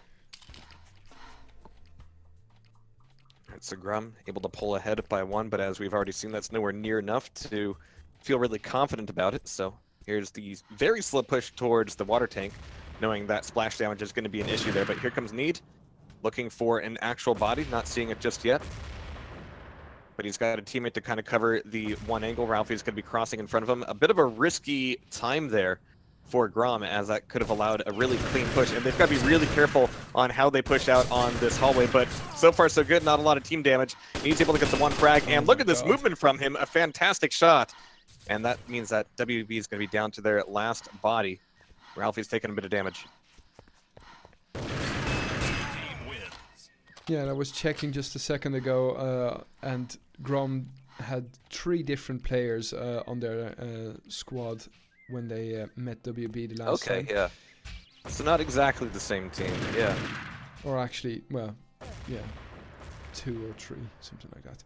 So GROM able to pull ahead by 1, but as we've already seen, that's nowhere near enough to feel really confident about it. So here's the very slow push towards the water tank, knowing that splash damage is going to be an issue there. But here comes Need, looking for an actual body, not seeing it just yet. But he's got a teammate to kind of cover the one angle. Ralphie's going to be crossing in front of him. A bit of a risky time there for GROM, as that could have allowed a really clean push, and they've got to be really careful on how they push out on this hallway. But so far so good, not a lot of team damage. He's able to get the 1 frag, and look at this movement from him, a fantastic shot. And that means that WB is going to be down to their last body. Ralphie's taking a bit of damage. Yeah, and I was checking just a second ago, and GROM had 3 different players on their squad when they met WB the last time. Okay, yeah. So not exactly the same team, yeah. Or actually, well, yeah, 2 or 3, something like that.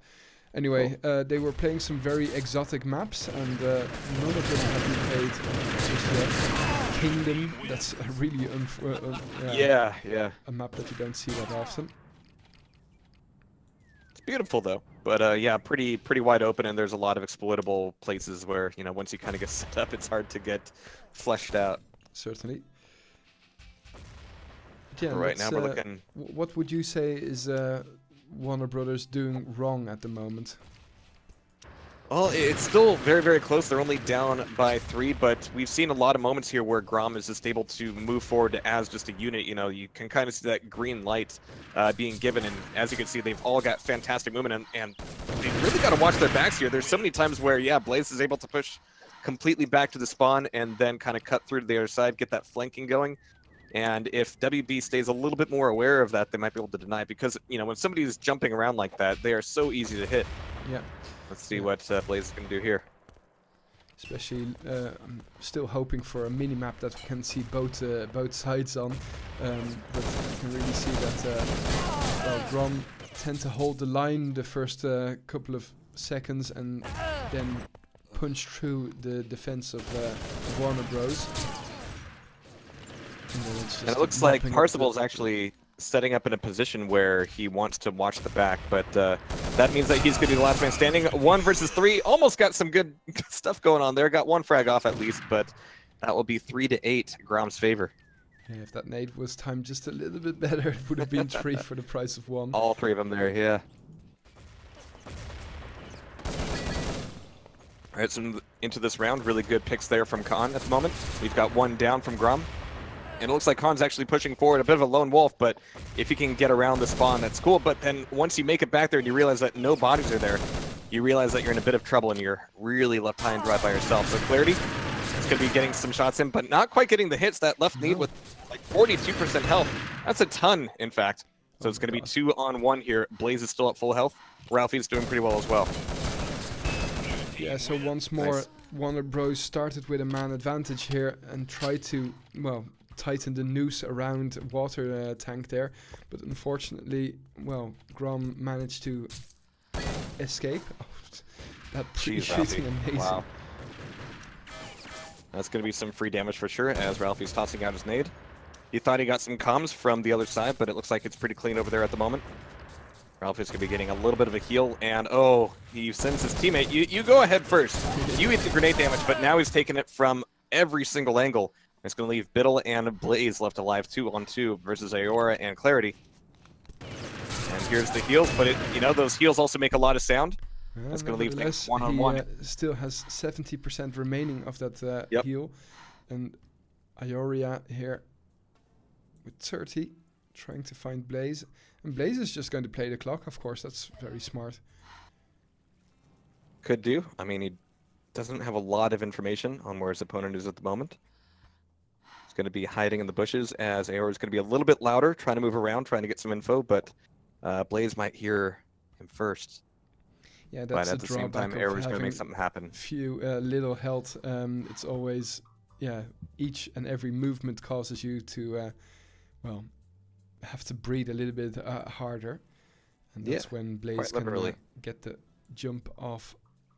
Anyway, they were playing some very exotic maps, and none of them have been played just yet. Kingdom, that's a really a map that you don't see that often. Beautiful though, but yeah, pretty wide open, and there's a lot of exploitable places where, you know, once you kind of get set up, it's hard to get fleshed out. Certainly. But yeah, right now we're looking. What would you say is Warner Brothers doing wrong at the moment? Well, it's still very close. They're only down by 3, but we've seen a lot of moments here where GROM is just able to move forward as just a unit. You know, you can kind of see that green light being given, and as you can see, they've all got fantastic movement, and they've really got to watch their backs here. There's so many times where, yeah, Blaze is able to push completely back to the spawn and then kind of cut through to the other side, get that flanking going. And if WB stays a little bit more aware of that, they might be able to deny it, because, you know, when somebody's jumping around like that, they are so easy to hit. Yeah. Let's see what Blaze is going to do here. Especially, I'm still hoping for a mini-map that we can see both sides on. But you can really see that GROM tend to hold the line the first couple of seconds and then punch through the defense of Warner Bros. And it looks like Parzival is actually setting up in a position where he wants to watch the back, but that means that he's going to be the last man standing. 1 versus 3, almost got some good stuff going on there. Got 1 frag off at least, but that will be 3-8 GROM's favor. Yeah, if that nade was timed just a little bit better, it would have been 3 for the price of 1. All 3 of them there, yeah. All right, so into this round, really good picks there from Khan at the moment. We've got 1 down from GROM. And it looks like Khan's actually pushing forward, a bit of a lone wolf, but if he can get around the spawn, that's cool. But then once you make it back there and you realize that no bodies are there, you realize that you're in a bit of trouble and you're really left high and dry by yourself. So Clarity is going to be getting some shots in, but not quite getting the hits. That left knee with like 42% health. That's a ton, in fact. So it's going to be 2-on-1 here. Blaze is still at full health. Ralphie's doing pretty well as well. Yeah, so once more, nice. Warner Bros started with a man advantage here and tried to, well, tighten the noose around water tank there, but unfortunately, well, GROM managed to escape. That Jeez, shooting Ralphie. amazing. Wow. That's going to be some free damage for sure as Ralphie's tossing out his nade. He thought he got some comms from the other side, but it looks like it's pretty clean over there at the moment. Ralphie's going to be getting a little bit of a heal, and oh, he sends his teammate. You go ahead first. You eat the grenade damage, but now he's taking it from every single angle. It's going to leave Biddle and Blaze left alive 2-on-2 versus Aora and Clarity. And here's the heals, but those heals also make a lot of sound. That's going to leave things 1-on-1. He still has 70% remaining of that heal. And Ioria here with 30, trying to find Blaze. And Blaze is just going to play the clock, of course. That's very smart. Could do. I mean, he doesn't have a lot of information on where his opponent is at the moment. He's going to be hiding in the bushes as Aora is going to be a little bit louder, trying to move around, trying to get some info, but Blaze might hear him first. Yeah, that's but at the same time, Aora's going to make something happen. Few little health. It's always, each and every movement causes you to, have to breathe a little bit harder. And that's when Blaze can get the jump off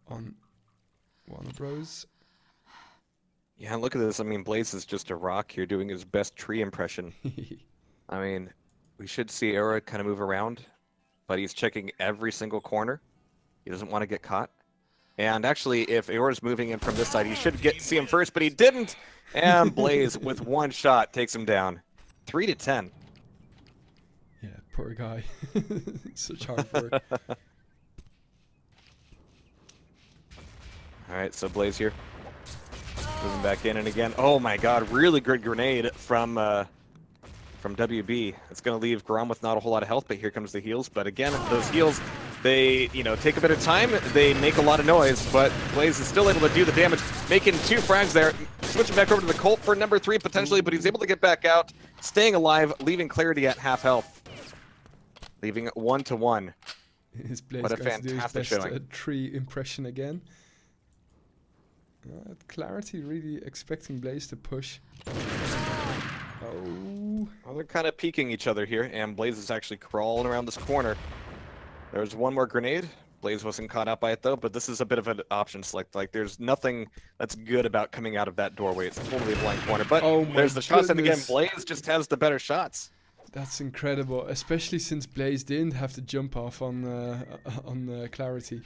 on one of those. Yeah, look at this. I mean, Blaze is just a rock here doing his best tree impression. I mean, we should see Aora kind of move around, but he's checking every single corner. He doesn't want to get caught. And actually, if Aora's moving in from this side, he should see him first, but he didn't. And Blaze, with one shot, takes him down. 3-10. Yeah, poor guy. Such hard work. All right, so Blaze here. Moving back in and again. Oh my god, really good grenade from WB. It's going to leave GROM with not a whole lot of health, but here comes the heals. But again, those heals, they, take a bit of time. They make a lot of noise, but Blaze is still able to do the damage, making 2 frags there. Switching back over to the Colt for number 3 potentially, but he's able to get back out, staying alive, leaving Clarity at half health. Leaving it 1-1. His Blaze what a going fantastic to do his best, showing. tree impression again. Clarity really expecting Blaze to push. Oh. Well, they're kind of peeking each other here, and Blaze is actually crawling around this corner. There's one more grenade. Blaze wasn't caught out by it, though, but this is a bit of an option select. Like, there's nothing that's good about coming out of that doorway. It's totally a blank corner, but there's the shots, and again, Blaze just has the better shots. That's incredible, especially since Blaze didn't have to jump off on Clarity.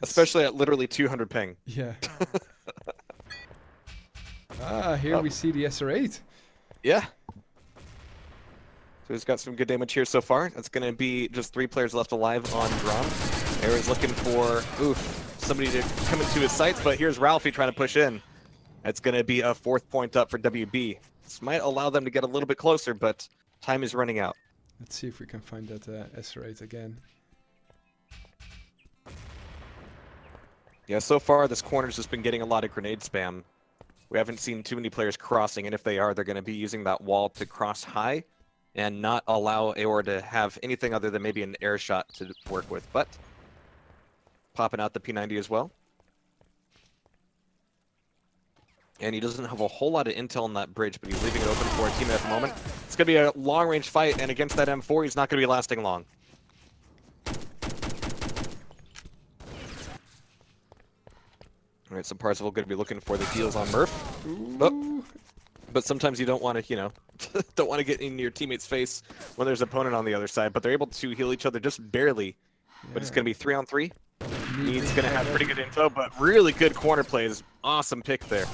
Especially at literally 200 ping. Yeah. Here we see the SR8. Yeah. So he's got some good damage here so far. That's going to be just 3 players left alive on GROM. Aora's looking for, somebody to come into his sights, but here's Ralphie trying to push in. That's going to be a 4th point up for WB. This might allow them to get a little bit closer, but time is running out. Let's see if we can find that SR8 again. Yeah, so far this corner's just been getting a lot of grenade spam. We haven't seen too many players crossing, and if they are, they're going to be using that wall to cross high and not allow Aora to have anything other than maybe an air shot to work with. But popping out the P90 as well. And he doesn't have a whole lot of intel on that bridge, but he's leaving it open for a teammate at the moment. It's going to be a long-range fight, and against that M4, he's not going to be lasting long. All right, so Parzival going to be looking for the heals on Murph. But sometimes you don't want to, don't want to get in your teammate's face when there's an opponent on the other side. But they're able to heal each other just barely. Yeah. But it's going to be 3-on-3. He's going to have pretty good info, but really good corner plays. Awesome pick there.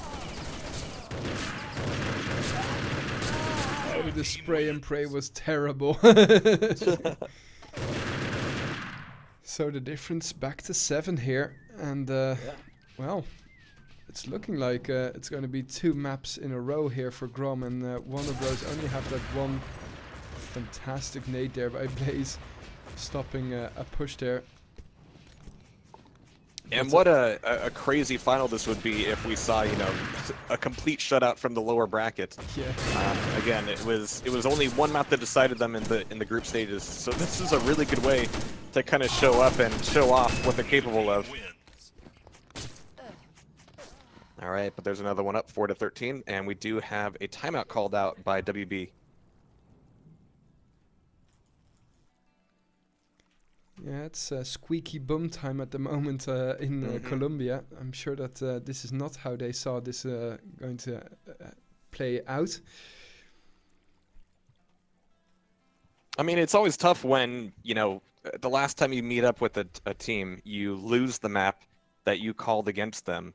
Oh, the spray and pray was terrible. So the difference back to 7 here. And, well, it's looking like it's going to be 2 maps in a row here for GROM, and one of those only have that one fantastic nade there by Blaze, stopping a push there. And what a crazy final this would be if we saw, a complete shutout from the lower bracket. Yeah. Again, it was only one map that decided them in the group stages, so this is a really good way to kind of show up and show off what they're capable of. All right, but there's another one up, 4-13, and we do have a timeout called out by WB. Yeah, it's squeaky bum time at the moment in Colombia. I'm sure that this is not how they saw this going to play out. I mean, it's always tough when, you know, the last time you meet up with a team, you lose the map that you called against them.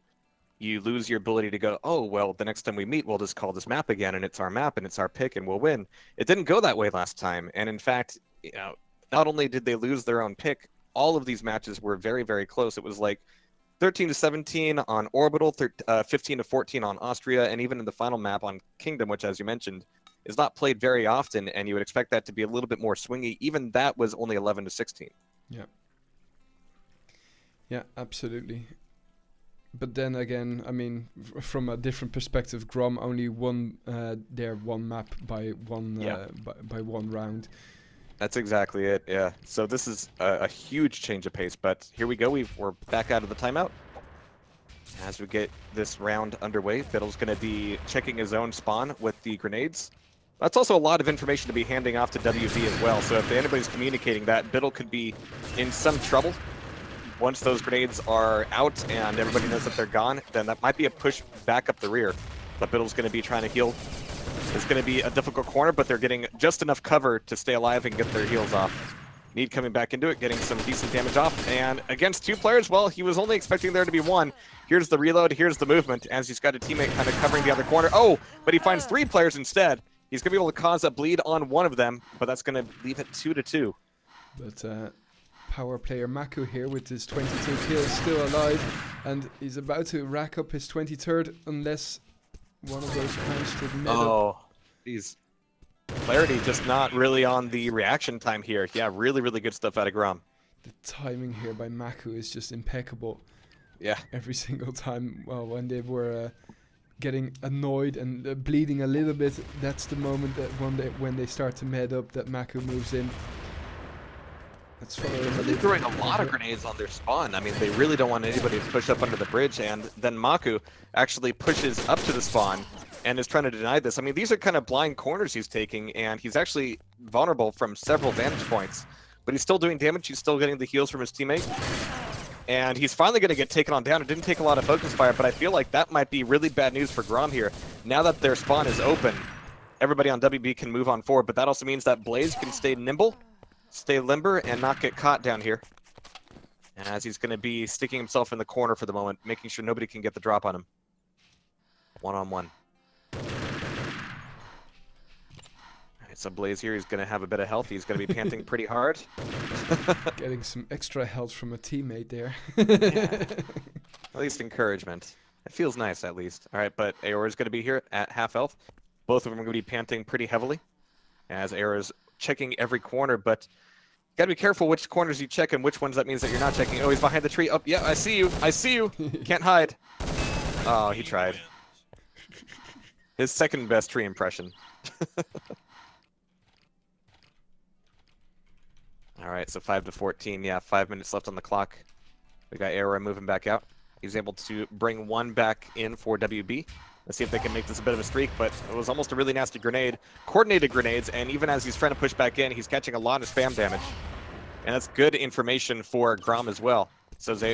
You lose your ability to go, oh, well, the next time we meet, we'll just call this map again, and it's our map, and it's our pick, and we'll win. It didn't go that way last time, and in fact, you know, not only did they lose their own pick, all of these matches were very, very close. It was like 13-17 on Orbital, 15-14 on Austria, and even in the final map on Kingdom, which, as you mentioned, is not played very often, and you would expect that to be a little bit more swingy. Even that was only 11-16. Yeah. Yeah, absolutely. But then again, I mean, from a different perspective, GROM only won their one map by one by one round. That's exactly it, yeah. So this is a huge change of pace, but here we go. We're back out of the timeout. As we get this round underway, Biddle's going to be checking his own spawn with the grenades. That's also a lot of information to be handing off to WB as well, so if anybody's communicating that, Biddle could be in some trouble. Once those grenades are out and everybody knows that they're gone, then that might be a push back up the rear. But Biddle's going to be trying to heal. It's going to be a difficult corner, but they're getting just enough cover to stay alive and get their heals off. Need coming back into it, getting some decent damage off. And against two players, well, he was only expecting there to be one. Here's the reload, here's the movement, as he's got a teammate kind of covering the other corner. Oh, but he finds three players instead. He's going to be able to cause a bleed on one of them, but that's going to leave it 2-2. But power player Maku here with his 22 kills still alive, and he's about to rack up his 23rd unless one of those points to the middle. Oh, geez. Clarity just not really on the reaction time here. Yeah, really, really good stuff out of GROM. The timing here by Maku is just impeccable. Yeah. Every single time, well, when they were getting annoyed and bleeding a little bit, that's the moment that when they start to med up, that Maku moves in. That's they're throwing a lot of grenades on their spawn. I mean, they really don't want anybody to push up under the bridge, and then Maku actually pushes up to the spawn and is trying to deny this. I mean, these are kind of blind corners he's taking, and he's actually vulnerable from several vantage points, but he's still doing damage. He's still getting the heals from his teammate, and he's finally going to get taken on down. It didn't take a lot of focus fire, but I feel like that might be really bad news for GROM here. Now that their spawn is open, everybody on WB can move on forward, but that also means that Blaze can stay nimble, stay limber, and not get caught down here, as he's going to be sticking himself in the corner for the moment, making sure nobody can get the drop on him. One-on-one. Alright, so Blaze here, he's going to have a bit of health. He's going to be panting pretty hard. Getting some extra health from a teammate there. Yeah. At least encouragement. It feels nice, at least. Alright, but Aora is going to be here at half health. Both of them are going to be panting pretty heavily, as Aora's checking every corner, but you gotta be careful which corners you check and which ones that means that you're not checking. Oh, he's behind the tree. Oh, yeah, I see you. I see you. Can't hide. Oh, he tried. His second best tree impression. All right, so 5-14. Yeah, 5 minutes left on the clock. We got Aora moving back out. He's able to bring one back in for WB. Let's see if they can make this a bit of a streak, but it was almost a really nasty grenade. Coordinated grenades, and even as he's trying to push back in, he's catching a lot of spam damage. And that's good information for GROM as well. So as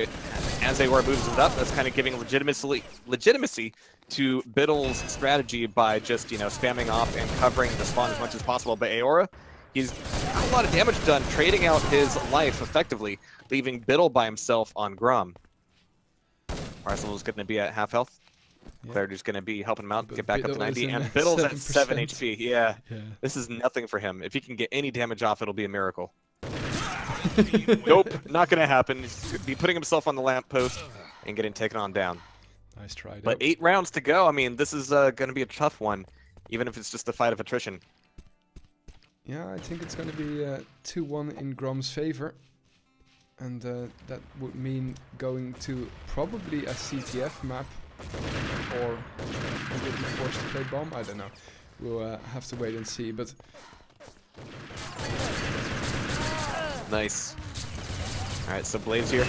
Aora moves it up, that's kind of giving legitimacy to Biddle's strategy by just, you know, spamming off and covering the spawn as much as possible. But Aora, he's got a lot of damage done, trading out his life effectively, leaving Biddle by himself on GROM. Arsenal's going to be at half health. Yeah. Clarity's going to be helping him out, get back up to 90, and Biddle's at 7 HP. Yeah, this is nothing for him. If he can get any damage off, it'll be a miracle. Nope, not going to happen. He's be putting himself on the lamppost and getting taken on down. Nice try. But 8 rounds to go. I mean, this is going to be a tough one, even if it's just a fight of attrition. Yeah, I think it's going to be 2-1 in GROM's favor. And that would mean going to probably a CTF map. Or will they be forced to play bomb? I don't know. We'll have to wait and see, but... Nice. Alright, so Blaze here at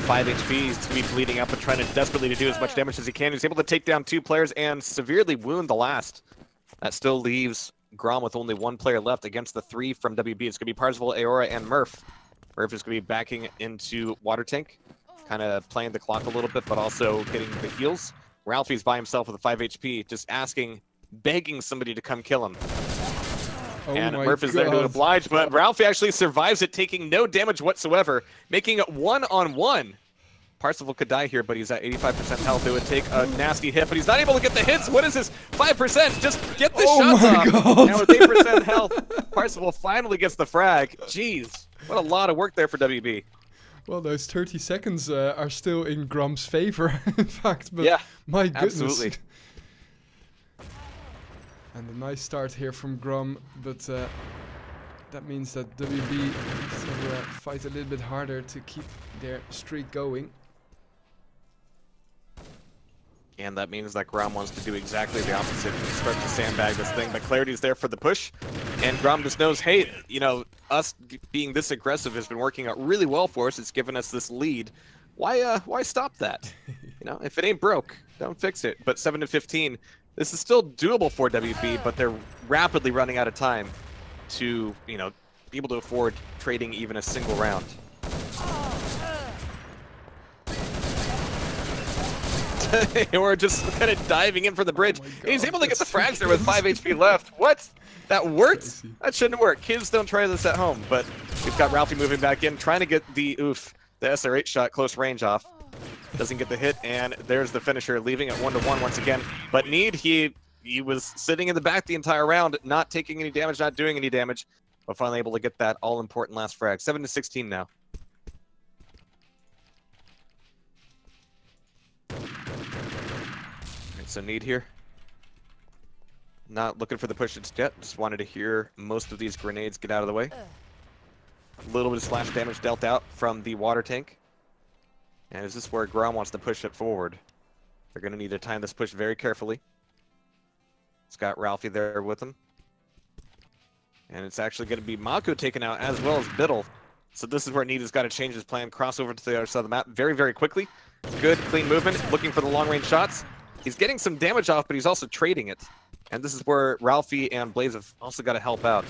5 HP. He's going to be bleeding up and trying to desperately to do as much damage as he can. He's able to take down 2 players and severely wound the last. That still leaves GROM with only 1 player left against the 3 from WB. It's going to be Parzival, Aora, and Murph. Murph is going to be backing into water tank, kind of playing the clock a little bit, but also getting the heals. Ralphie's by himself with a 5 HP, just asking, begging somebody to come kill him. Oh and my Murph is there to oblige, but Ralphie actually survives it, taking no damage whatsoever, making it 1-on-1. Parsifal could die here, but he's at 85% health. It would take a nasty hit, but he's not able to get the hits. What is this? 5%. Just get the shots off. God. Now with 8% health, Parsifal finally gets the frag. Jeez, what a lot of work there for WB. Well, those 30 seconds are still in GROM's favor, in fact. But yeah, my goodness. Absolutely. And a nice start here from GROM, but that means that WB has to fight a little bit harder to keep their streak going. And that means that GROM wants to do exactly the opposite and start to sandbag this thing. But Clarity's there for the push. And GROM just knows, hey, you know, us being this aggressive has been working out really well for us. It's given us this lead. Why stop that? You know, if it ain't broke, don't fix it. But 7-15, this is still doable for WB, but they're rapidly running out of time to, you know, be able to afford trading even a single round. We're just kind of diving in for the bridge. Oh He's able to get the frags there with 5 HP left. What? That worked? Crazy. That shouldn't work. Kids don't try this at home. But we've got Ralphie moving back in, trying to get the the SR8 shot close range off. Doesn't get the hit, and there's the finisher, leaving it 1-1 once again. But Need, he was sitting in the back the entire round, not taking any damage, not doing any damage, but finally able to get that all-important last frag. 7-16 now. So Need here, not looking for the push just yet, just wanted to hear most of these grenades get out of the way. A little bit of splash damage dealt out from the water tank. And is this where GROM wants to push it forward? They're going to need to time this push very carefully. It's got Ralphie there with him. And it's actually going to be Mako taken out as well as Biddle. So this is where Need has got to change his plan, cross over to the other side of the map very, very quickly. Good, clean movement, looking for the long-range shots. He's getting some damage off, but he's also trading it. And this is where Ralphie and Blaze have also got to help out.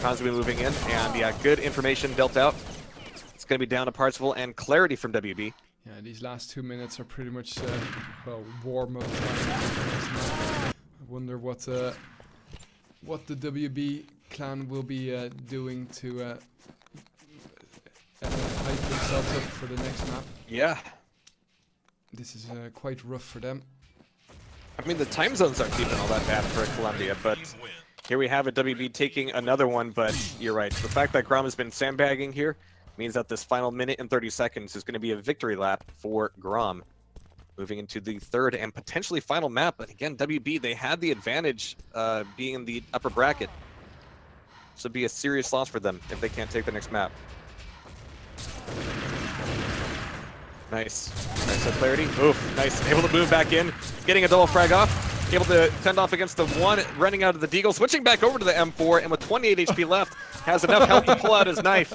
Constantly moving in, and yeah, good information dealt out. It's going to be down to Parsifal and Clarity from WB. Yeah, these last 2 minutes are pretty much, well, warm-up time. I wonder what the WB clan will be doing to hype themselves up for the next map. Yeah. This is quite rough for them. I mean, the time zones aren't even all that bad for Columbia, but here we have it, WB taking another one, but you're right. The fact that GROM has been sandbagging here means that this final minute and 30 seconds is going to be a victory lap for GROM. Moving into the third and potentially final map, but again, WB, they had the advantage being in the upper bracket. This would be a serious loss for them if they can't take the next map. Nice. Nice, so Clarity. Oof, nice. Able to move back in, getting a double frag off. Able to fend off against the one running out of the Deagle, switching back over to the M4, and with 28 HP left, has enough health to pull out his knife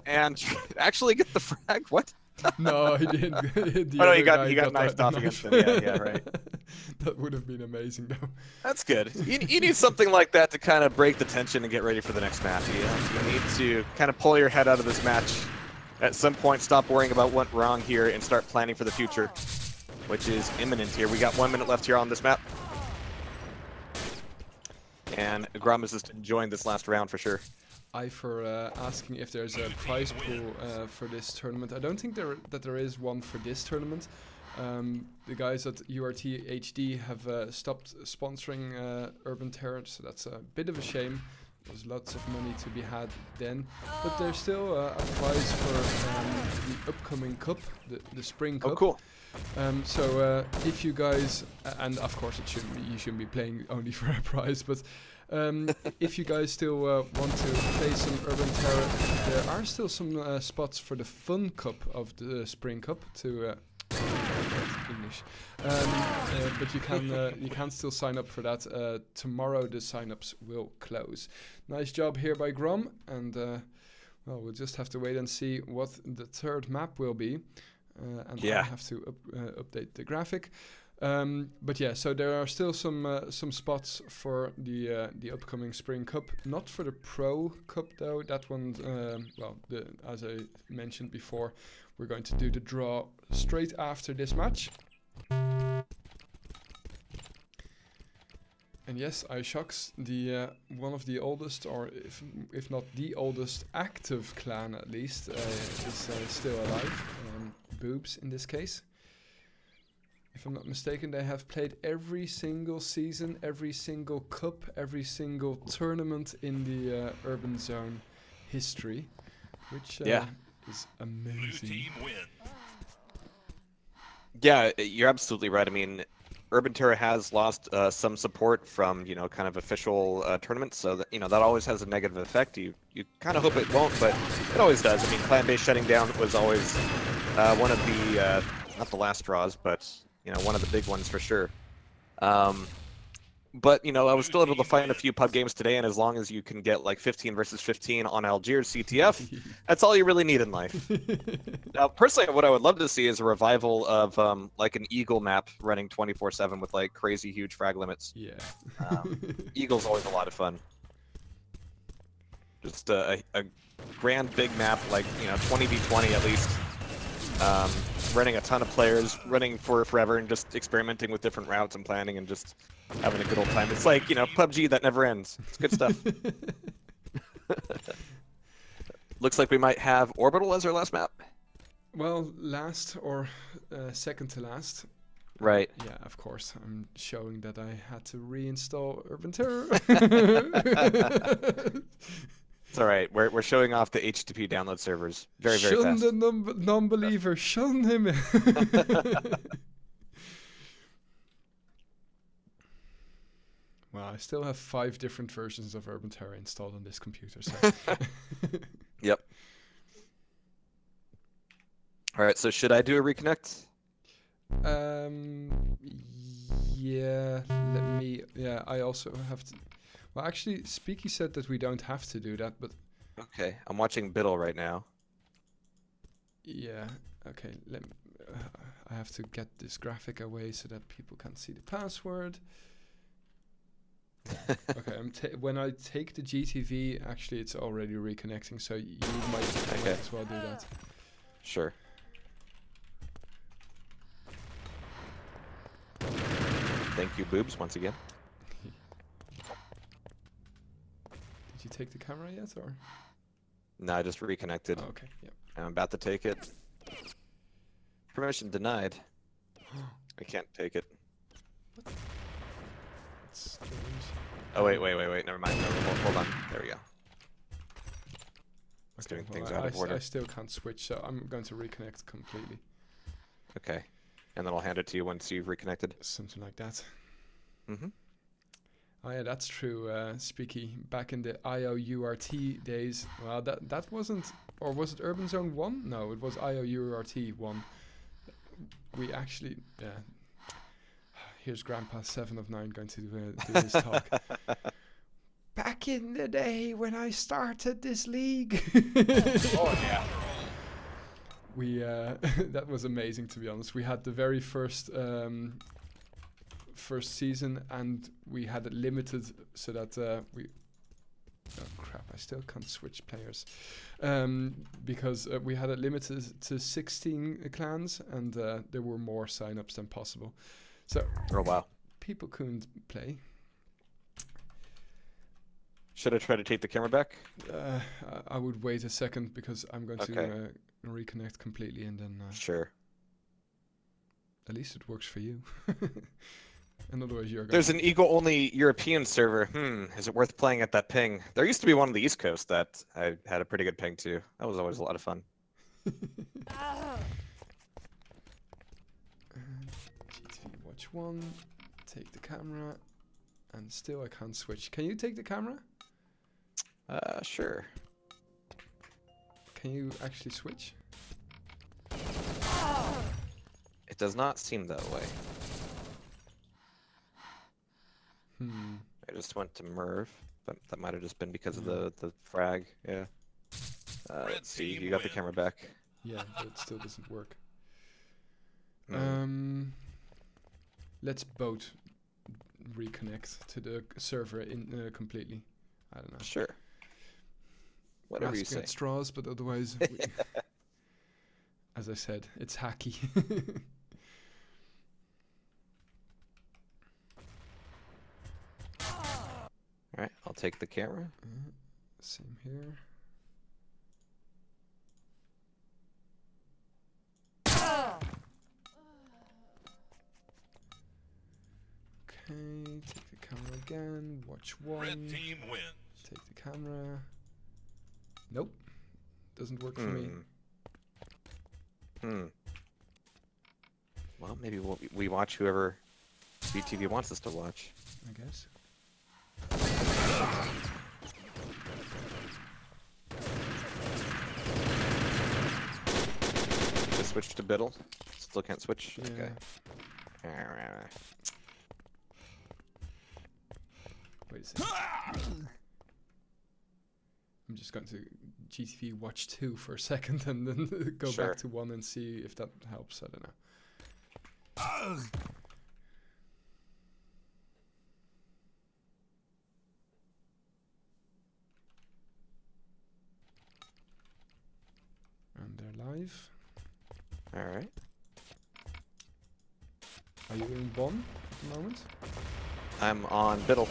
and actually get the frag. What? No, he didn't. Oh no, he got knifed off against him. Yeah, right. That would have been amazing, though. That's good. You need something like that to kind of break the tension and get ready for the next match. You need to kind of pull your head out of this match. At some point, stop worrying about what went wrong here and start planning for the future, which is imminent here. We got 1 minute left here on this map. And GROM is just enjoying this last round for sure. For asking if there's a prize pool for this tournament. I don't think there is one for this tournament. The guys at URT HD have stopped sponsoring Urban Terror, so that's a bit of a shame. There's lots of money to be had then, but there's still a prize for the upcoming cup, the spring cup. Oh, cool. So if you guys, and of course you shouldn't be playing only for a prize, but if you guys still want to play some Urban Terror, there are still some spots for the fun cup of the spring cup to English, but you can still sign up for that. Tomorrow the sign-ups will close. Nice job here by GROM, and well, we'll just have to wait and see what the third map will be. And yeah. I have to update the graphic. But yeah, so there are still some spots for the upcoming Spring Cup. Not for the Pro Cup though. That one, well, as I mentioned before, we're going to do the draw straight after this match. And yes, iShocks, the one of the oldest, or if not the oldest, active clan at least, is still alive. Boobs in this case. If I'm not mistaken, they have played every single season, every single cup, every single tournament in the Urban Zone history, which is amazing. Yeah, you're absolutely right. I mean, Urban Terra has lost some support from, kind of official tournaments, so that, that always has a negative effect. You kind of hope it won't, but it always does. I mean, clan-based shutting down was always one of the, not the last straws, but, one of the big ones for sure. But, I was still able to find a few pub games today, and as long as you can get like 15 versus 15 on Algiers CTF, that's all you really need in life. Now, personally, what I would love to see is a revival of like an Eagle map running 24/7 with like crazy huge frag limits. Yeah. Eagle's always a lot of fun. Just a grand big map, like 20v20 at least. Running a ton of players, running for forever, and just experimenting with different routes and planning, and just having a good old time. It's like, PUBG that never ends. It's good stuff. Looks like we might have Orbital as our last map. Well, last or second to last. Right. Yeah, of course. I'm showing that I had to reinstall Urban Terror. It's all right. We're showing off the HTTP download servers very fast. Shun the non-believer. Shun him. Well, I still have 5 different versions of Urban Terror installed on this computer. So. Yep. All right. So should I do a reconnect? Yeah. Let me. Yeah. I also have to. Well, actually, Speaky said that we don't have to do that, but... Okay, I'm watching Biddle right now. Yeah, okay, I have to get this graphic away so that people can't see the password. Okay, when I take the GTV, actually it's already reconnecting, so you might as well do that. Sure. Thank you, Boobs, once again. Did you take the camera yet, or? No, I just reconnected. Oh, okay, yep. I'm about to take it. Permission denied. I can't take it. What? That's strange. Oh, wait. Never mind. No, hold on. There we go. It's Okay, doing things out of order. I still can't switch, so I'm going to reconnect completely. Okay. And then I'll hand it to you once you've reconnected. Something like that. Mm-hmm. Oh yeah, that's true, Speaky. Back in the IOURT days, well, that wasn't, or was it Urban Zone 1? No, it was IOURT 1. We actually, yeah. Here's Grandpa 7 of 9 going to do his talk. Back in the day when I started this league. Oh yeah. We that was amazing, to be honest. We had the very first season, and we had it limited so that oh crap, I still can't switch players, because we had it limited to 16 clans, and there were more sign-ups than possible, so oh wow, people couldn't play. Should I try to take the camera back? I would wait a second, because I'm going to reconnect completely, and then sure, at least it works for you. And otherwise you're There's an Eagle-only European server. Is it worth playing at that ping? There used to be one on the East Coast that I had a pretty good ping to. That was always a lot of fun. GTV watch 1, take the camera, and still I can't switch. Can you take the camera? Sure. Can you actually switch? It does not seem that way. I just went to Merv. That might have just been because of the frag. Yeah. Let's see. You got the camera back. Yeah, but it still doesn't work. let's both reconnect to the server in completely. I don't know. Sure. Whatever you say. At straws, but otherwise, as I said, it's hacky. All right, I'll take the camera. Same here. Okay, take the camera again. Watch one. Red team wins. Take the camera. Nope, doesn't work for me. Well, maybe we watch whoever BTV wants us to watch. I guess. Just switch to Biddle. Still can't switch. Yeah. Okay. Wait a second. I'm just going to GTV watch 2 for a second and then go Sure. back to 1 and see if that helps. I don't know. And they're live. All right. Are you in Bonn at the moment? I'm on Biddle.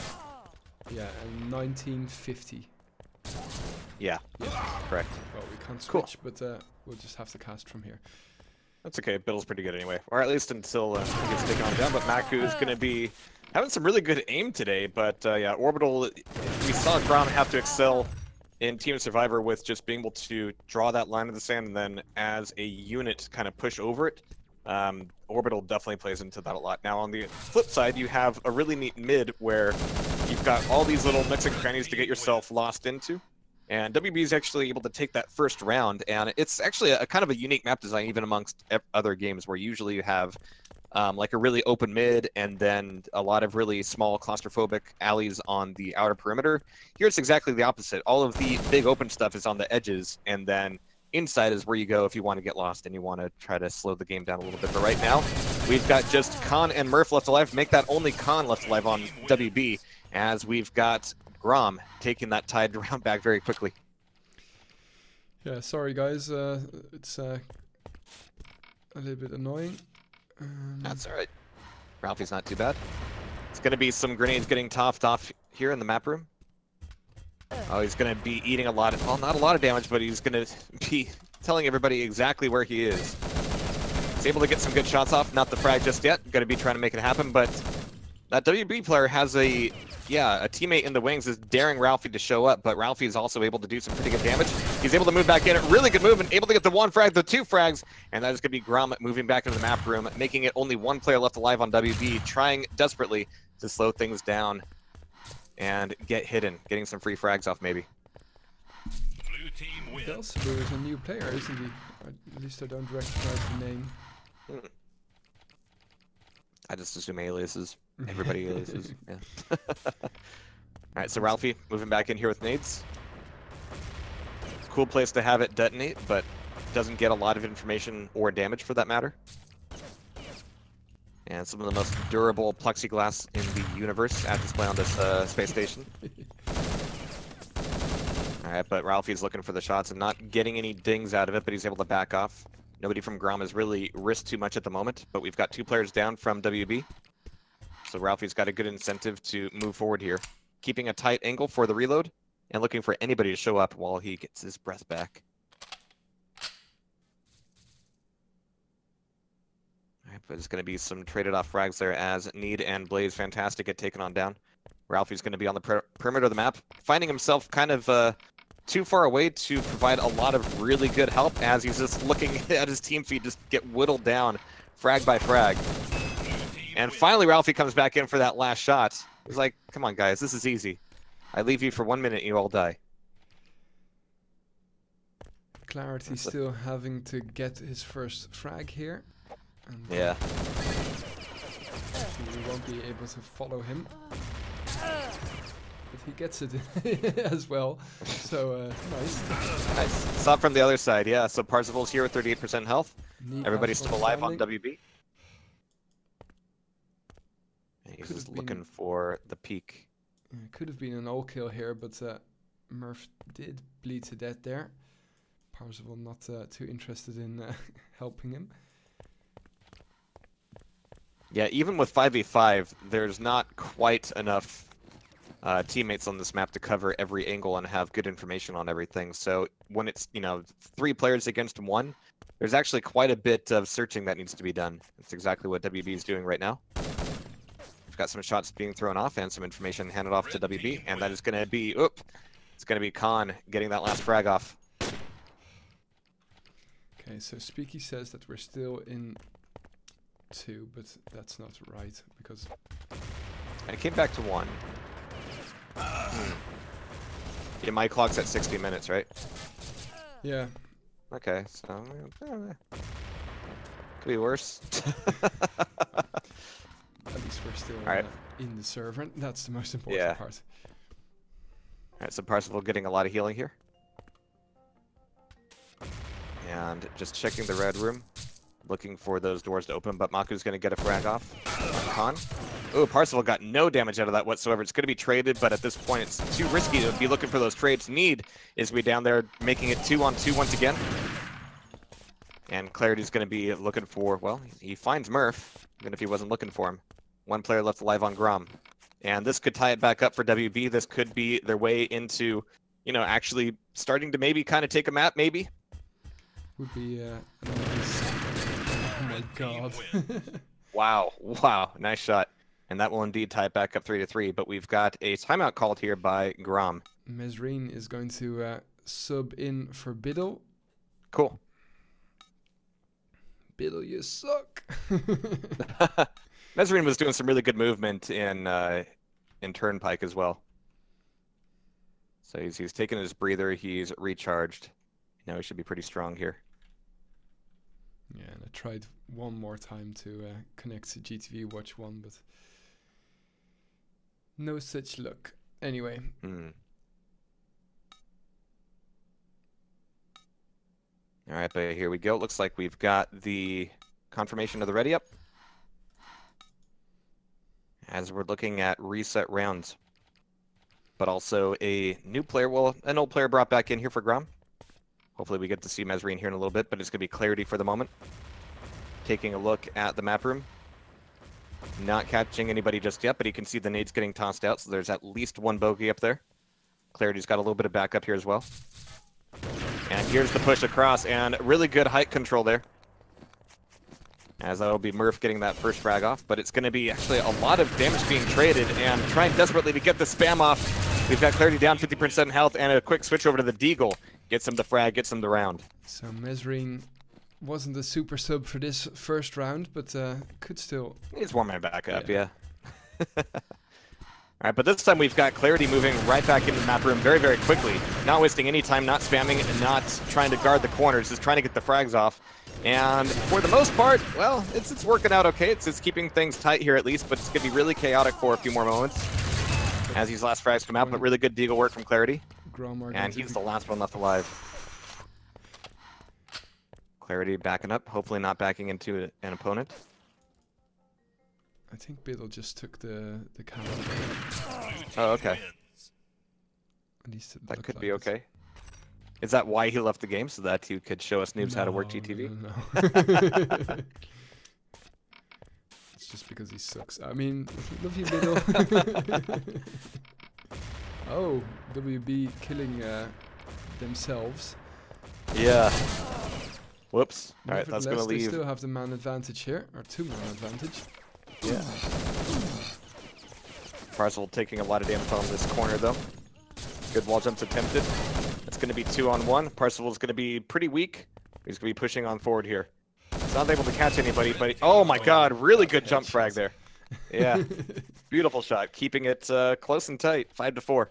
Yeah, and 1950. Yeah. Correct. Well, we can't Cool. switch, but we'll just have to cast from here. That's okay. Biddle's pretty good anyway, or at least until he gets taken on down. But Maku is going to be having some really good aim today. But yeah, Orbital. We saw GROM have to excel in Team Survivor with just being able to draw that line in the sand and then as a unit kind of push over it. Orbital definitely plays into that a lot. Now on the flip side, you have a really neat mid where you've got all these little nooks and crannies to get yourself lost into. And WB is actually able to take that first round, and it's actually a kind of a unique map design even amongst other games where usually you have like a really open mid and then a lot of really small claustrophobic alleys on the outer perimeter. Here it's exactly the opposite. All of the big open stuff is on the edges, and then inside is where you go if you want to get lost and you want to try to slow the game down a little bit. But right now, we've got just Khan and Murph left alive. Make that only Khan left alive on WB, as we've got GROM taking that tied round back very quickly. Yeah, sorry guys, it's a little bit annoying. That's all right. Ralphie's not too bad. It's going to be some grenades getting topped off here in the map room. Oh, he's going to be eating a lot of, well, not a lot of damage, but he's going to be telling everybody exactly where he is. He's able to get some good shots off. Not the frag just yet. Going to be trying to make it happen, but that WB player has a teammate in the wings is daring Ralphie to show up, but Ralphie is also able to do some pretty good damage. He's able to move back in. Really good movement. Able to get the one frag, the two frags, and that is going to be GROM moving back into the map room, making it only one player left alive on WB, trying desperately to slow things down and get hidden, getting some free frags off maybe. Blue team wins. Belzebu is a new player, isn't he? At least I don't recognize the name. I just assume aliases. Everybody aliases. Yeah. Alright, so Ralphie moving back in here with nades. Cool place to have it detonate, but doesn't get a lot of information or damage for that matter. And some of the most durable plexiglass in the universe at display on this space station. Alright, but Ralphie's looking for the shots and not getting any dings out of it, but he's able to back off. Nobody from GROM has really risked too much at the moment, but we've got 2 players down from WB. So Ralphie's got a good incentive to move forward here. Keeping a tight angle for the reload and looking for anybody to show up while he gets his breath back. Alright, but it's going to be some traded off frags there as Need and Blaze fantastic get taken on down. Ralphie's going to be on the perimeter of the map, finding himself kind of too far away to provide a lot of really good help as he's just looking at his team feed just get whittled down frag by frag. And finally Ralphie comes back in for that last shot. He's like, come on guys, this is easy. I leave you for 1 minute and you all die. Clarity still having to get his first frag here. And yeah. we won't be able to follow him. But he gets it as well, so nice. Nice. Saw it from the other side, yeah. So Parsifal's here with 38% health. Neat Everybody's still alive on standing. WB. He's just looking for the peak. Could have been an all kill here, but Murph did bleed to death there. Parzival not too interested in helping him. Yeah, even with 5v5, there's not quite enough teammates on this map to cover every angle and have good information on everything. So when it's, you know, 3 players against 1, there's actually quite a bit of searching that needs to be done. That's exactly what WB is doing right now. We've got some shots being thrown off and some information handed off to WB, and that is going to be, it's going to be Khan getting that last frag off. Okay, so Speaky says that we're still in 2, but that's not right, because... And it came back to 1. Yeah, my clock's at 60 minutes, right? Yeah. Okay, so... could be worse. At least we're still in the server. That's the most important part. Alright, so Parzival getting a lot of healing here. And just checking the red room. Looking for those doors to open, but Maku's going to get a frag off. Khan. Ooh, Parzival got no damage out of that whatsoever. It's going to be traded, but at this point it's too risky to be looking for those trades. Need is to be down there making it 2-on-2 once again. And Clarity's going to be looking for, well, he finds Murph, even if he wasn't looking for him. 1 player left alive on GROM. And this could tie it back up for WB. This could be their way into, you know, actually starting to maybe kind of take a map, maybe. Would be nice. Oh my god. Wow, nice shot. And that will indeed tie it back up 3-3, but we've got a timeout called here by GROM. Mezreen is going to sub in for Biddle. Cool. Biddle, you suck. Mezreen was doing some really good movement in Turnpike as well. So he's taking his breather, he's recharged. Now he should be pretty strong here. Yeah, and I tried one more time to connect to GTV Watch 1, but no such luck. Anyway. All right, but here we go. It looks like we've got the confirmation of the ready up. As we're looking at reset rounds. But also a new player, well, an old player brought back in here for GROM. Hopefully we get to see Mezreen here in a little bit, but it's going to be Clarity for the moment. Taking a look at the map room. Not catching anybody just yet, but he can see the nades getting tossed out, so there's at least 1 bogey up there. Clarity's got a little bit of backup here as well. And here's the push across, and really good height control there. As that'll be Murph getting that first frag off, but it's going to be actually a lot of damage being traded, and trying desperately to get the spam off. We've got Clarity down 50% health, and a quick switch over to the Deagle. Gets him the frag, gets him the round. So Mezreen wasn't a super sub for this first round, but could still... He's warming back up, yeah. All right, but this time we've got Clarity moving right back into the map room very, very quickly. Not wasting any time, not spamming, and not trying to guard the corners, just trying to get the frags off. And for the most part, well, it's working out okay. It's keeping things tight here at least, but it's going to be really chaotic for a few more moments as these last frags come out, but really good Deagle work from Clarity. And he's the last one left alive. Clarity backing up, hopefully not backing into an opponent. I think Biddle just took the camera. Oh, okay. At least it that could like be okay. Is that why he left the game, so that he could show us noobs how to work GTV? No. It's just because he sucks. I mean, love you, Biddle. Oh, WB killing themselves. Yeah. Whoops. All right, that's going to leave. They still have the man advantage here, or 2-man advantage. Yeah. Parzival taking a lot of damage on this corner, though. Good wall jumps attempted. It's going to be 2-on-1. Parzival's going to be pretty weak. He's going to be pushing on forward here. He's not able to catch anybody, but oh my god, really good jump frag there. Yeah. Beautiful shot, keeping it close and tight, 5-4. All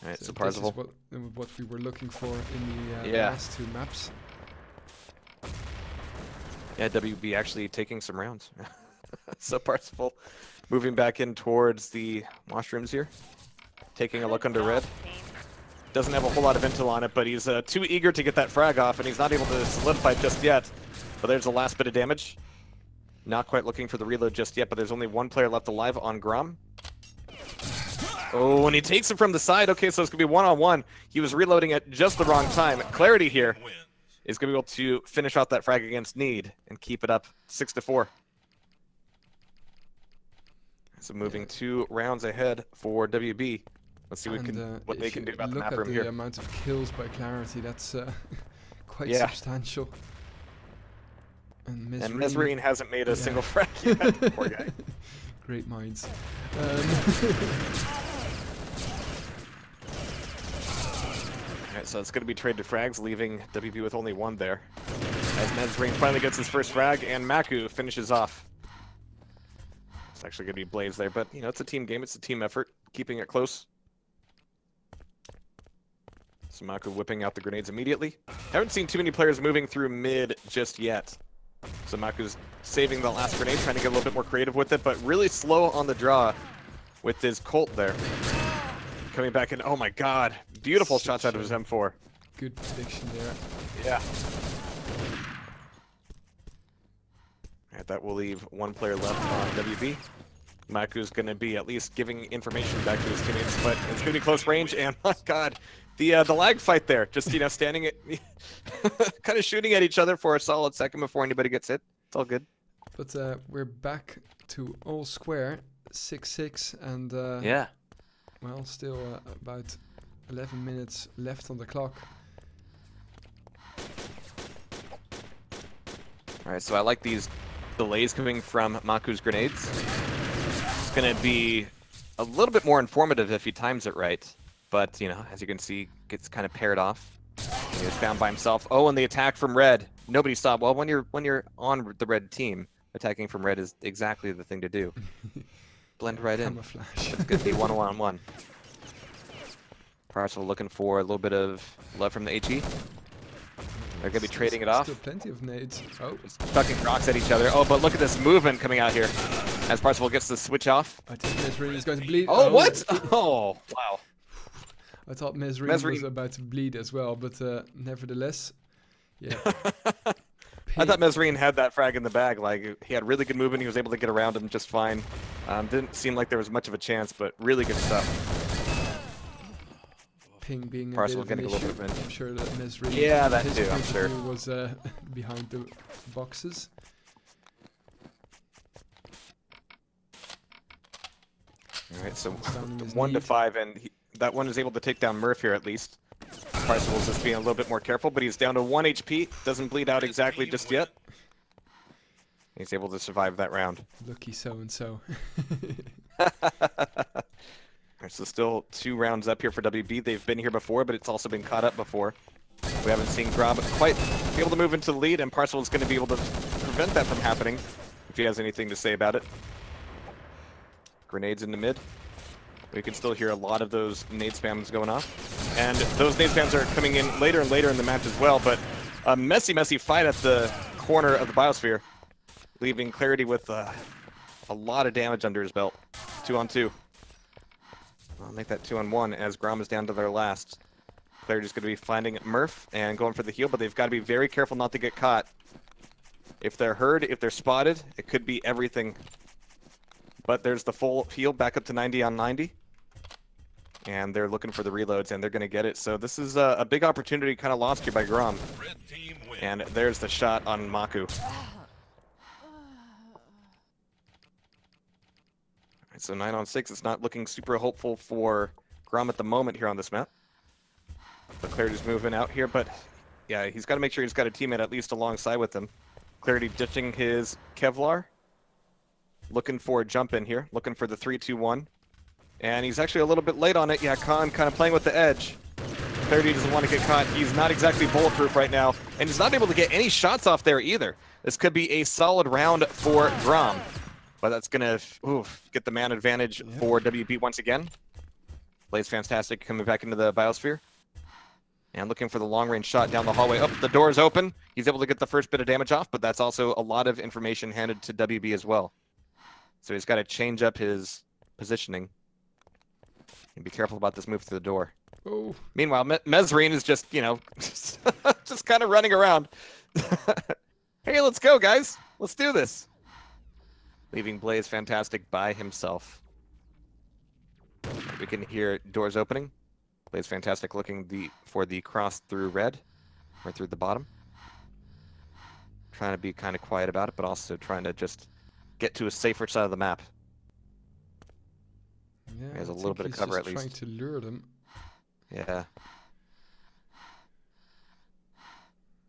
right, so Parzival. This is what we were looking for in the last 2 maps. Yeah, WB actually taking some rounds. So Parzival moving back in towards the washrooms here. Taking a look under red. Doesn't have a whole lot of intel on it, but he's too eager to get that frag off, and he's not able to solidify just yet. But there's the last bit of damage. Not quite looking for the reload just yet, but there's only one player left alive on GROM. Oh, and he takes it from the side. Okay, so it's going to be one-on-one. He was reloading at just the wrong time. Clarity here is going to be able to finish off that frag against Need and keep it up 6-4. So moving 2 rounds ahead for WB. Let's see what they can do about the map room here. Look at the amount of kills by Clarity. That's quite substantial. And Mesrine hasn't made a single frag yet. Poor guy. Great minds. Alright, so it's going to be trade to frags, leaving WB with only 1 there. As Mesrine finally gets his first frag, and Maku finishes off. It's actually going to be Blaze there, but, you know, it's a team game. It's a team effort, keeping it close. So Maku whipping out the grenades immediately. Haven't seen too many players moving through mid just yet. So Maku's saving the last grenade, trying to get a little bit more creative with it, but really slow on the draw with his Colt there. Coming back in, oh my god, beautiful shots out of his M4. Good prediction there. Yeah. Alright, that will leave 1 player left on WB. Maku's going to be at least giving information back to his teammates, but it's going to be close range, and my god, the lag fight there, just, you know, standing at, kind of shooting at each other for a solid second before anybody gets hit. It's all good. But we're back to all square, 6-6, and yeah. Well, still about 11 minutes left on the clock. Alright, so I like these delays coming from Maku's grenades. It's going to be a little bit more informative if he times it right. But, you know, as you can see, gets kind of paired off. He was found by himself. Oh, and the attack from red. Nobody stopped. Well, when you're on the red team, attacking from red is exactly the thing to do. Blend right in. Camouflage. It's going to be 1-on-1. Parcel looking for a little bit of love from the HE. They're going to be trading it off. Still plenty of nades. Oh. Just chucking rocks at each other. Oh, but look at this movement coming out here. As Parcel gets the switch off. I think Mesrine is going to bleed. Oh, what? Oh, wow. I thought Mesrine was about to bleed as well, but nevertheless, yeah. I thought Mesrine had that frag in the bag. Like, he had really good movement. He was able to get around him just fine. Didn't seem like there was much of a chance, but really good stuff. Ping being Parcel a bit getting of a an little issue. bit. I'm sure that Mesrine, yeah, that his too, I'm point of sure. view was behind the boxes. All right, so His 1-5, and that one is able to take down Murph here at least. Parcel is just being a little bit more careful, but he's down to 1 HP. Doesn't bleed out exactly just yet. He's able to survive that round. Lucky so-and-so. So still 2 rounds up here for WB. They've been here before, but it's also been caught up before. We haven't seen GROM quite be able to move into the lead, and Parcel is going to be able to prevent that from happening if he has anything to say about it. Grenades in the mid. We can still hear a lot of those nade spams going off. And those nade spams are coming in later and later in the match as well, but a messy fight at the corner of the biosphere, leaving Clarity with a lot of damage under his belt. 2-on-2. I'll make that 2-on-1 as GROM is down to their last. Clarity's going to be finding Murph and going for the heal, but they've got to be very careful not to get caught. If they're heard, if they're spotted, it could be everything. But there's the full heal back up to 90 on 90. And they're looking for the reloads, and they're going to get it. So this is a big opportunity kind of lost here by GROM. And there's the shot on Maku. Right, so 9-on-6, it's not looking super hopeful for GROM at the moment here on this map. But Clarity's moving out here, but yeah, he's got to make sure he's got a teammate at least alongside with him. Clarity ditching his Kevlar. Looking for a jump in here, looking for the 3-2-1. And he's actually a little bit late on it. Yeah, Khan kind of playing with the edge. Clarity doesn't want to get caught. He's not exactly bulletproof right now, and he's not able to get any shots off there either. This could be a solid round for GROM, but that's going to get the man advantage for WB once again. Blaze fantastic coming back into the biosphere. And looking for the long-range shot down the hallway. Oh, the door is open. He's able to get the first bit of damage off, but that's also a lot of information handed to WB as well. So he's got to change up his positioning. And be careful about this move through the door. Oh. Meanwhile, Mesrine is just, you know, just kind of running around. Hey, let's go, guys. Let's do this. leaving Blaze Fantastic by himself. We can hear doors opening. Blaze Fantastic looking for the cross through red, or through the bottom. Trying to be kind of quiet about it, but also trying to just get to a safer side of the map. Yeah, He has a little bit of cover at least. Trying to lure them. Yeah.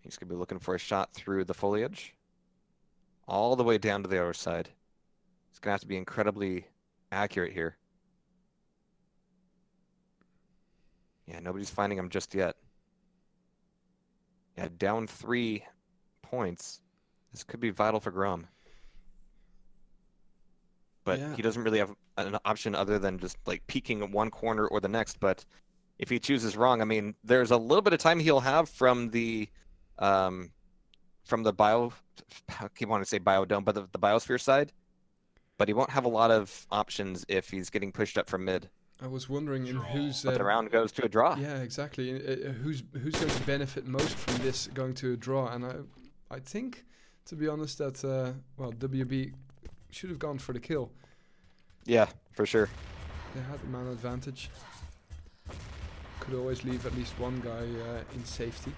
He's going to be looking for a shot through the foliage. All the way down to the other side. He's going to have to be incredibly accurate here. Yeah, nobody's finding him just yet. Yeah, down 3 points. This could be vital for GROM. But Yeah. he doesn't really have an option other than just like peeking at one corner or the next. But if he chooses wrong, I mean, there's a little bit of time he'll have from the bio, I keep wanting to say biodome, but the biosphere side. But he won't have a lot of options if he's getting pushed up from mid. I was wondering in whose But the round goes to a draw. yeah, exactly. Who's going to benefit most from this going to a draw? And I think, to be honest, that well, WB should have gone for the kill. Yeah, for sure. They had the man advantage. Could always leave at least one guy in safety.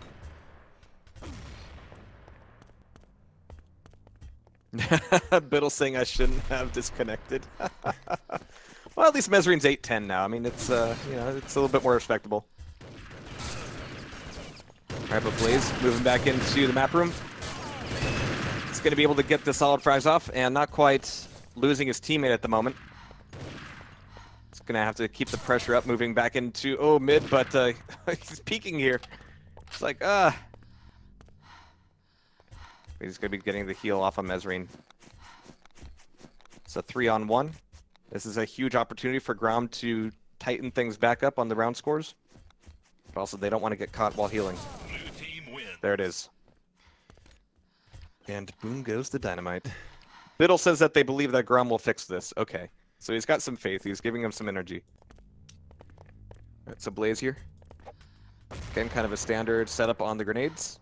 Biddle saying I shouldn't have disconnected. Well, at least Mesrine's 8-10 now. I mean, it's you know, it's a little bit more respectable. All right, but Blaze moving back into the map room. He's going to be able to get the solid frags off and not quite losing his teammate at the moment. He's going to have to keep the pressure up, moving back into mid, but he's peeking here. It's like he's going to be getting the heal off of Mesrine. It's a 3-on-1. This is a huge opportunity for GROM to tighten things back up on the round scores. But also, they don't want to get caught while healing. Blue team wins. There it is. And boom goes the dynamite. Biddle says that they believe that GROM will fix this. Okay. So he's got some faith. He's giving him some energy. Alright, so Blaze here. Again, kind of a standard setup on the grenades.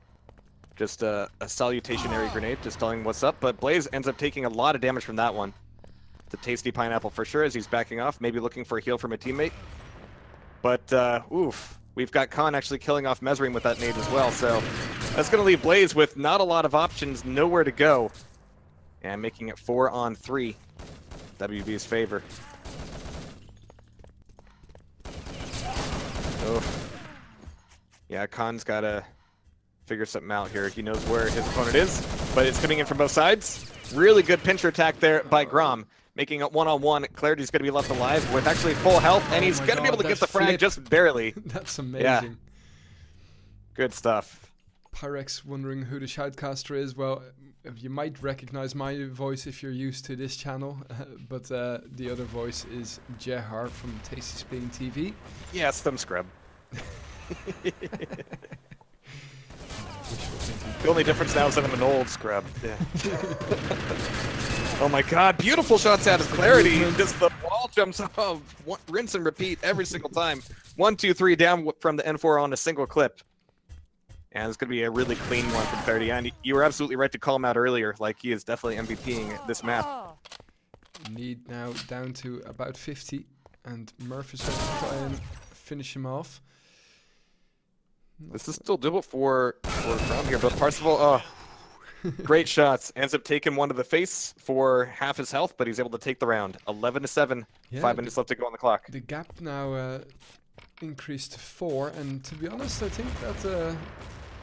Just a salutationary grenade, just telling what's up. But Blaze ends up taking a lot of damage from that one. The tasty pineapple for sure as he's backing off, maybe looking for a heal from a teammate. But, oof. We've got Khan actually killing off Mesrine with that nade as well, so that's going to leave Blaze with not a lot of options, nowhere to go. And making it 4-on-3. WB's favor. Oof. Yeah, Khan's got to figure something out here. He knows where his opponent is, but it's coming in from both sides. Really good pincher attack there by GROM. Making it 1-on-1. Clarity's going to be left alive with actually full health, and he's going to be able to get the frag just barely. That's amazing. Yeah. Good stuff. Pyrex wondering who the shoutcaster is. Well, you might recognize my voice if you're used to this channel, but the other voice is Jehar from Tasty Spleen TV. Yeah, some scrub. The only difference now is that I'm an old scrub. Yeah. Oh my god, beautiful shots out of Clarity. Just the wall jumps off. Rinse and repeat every single time. 1, 2, 3 down from the N4 on a single clip. And it's going to be a really clean one from Clarity. And you were absolutely right to call him out earlier. Like, he is definitely MVPing this map. Need now down to about 50. And Murph is going to try and finish him off. This is still doable for GROM here, but Parsifal, great shots. Ends up taking one to the face for half his health, but he's able to take the round. 11-7, Yeah, 5 minutes left to go on the clock. The gap now increased to 4, and to be honest, I think that,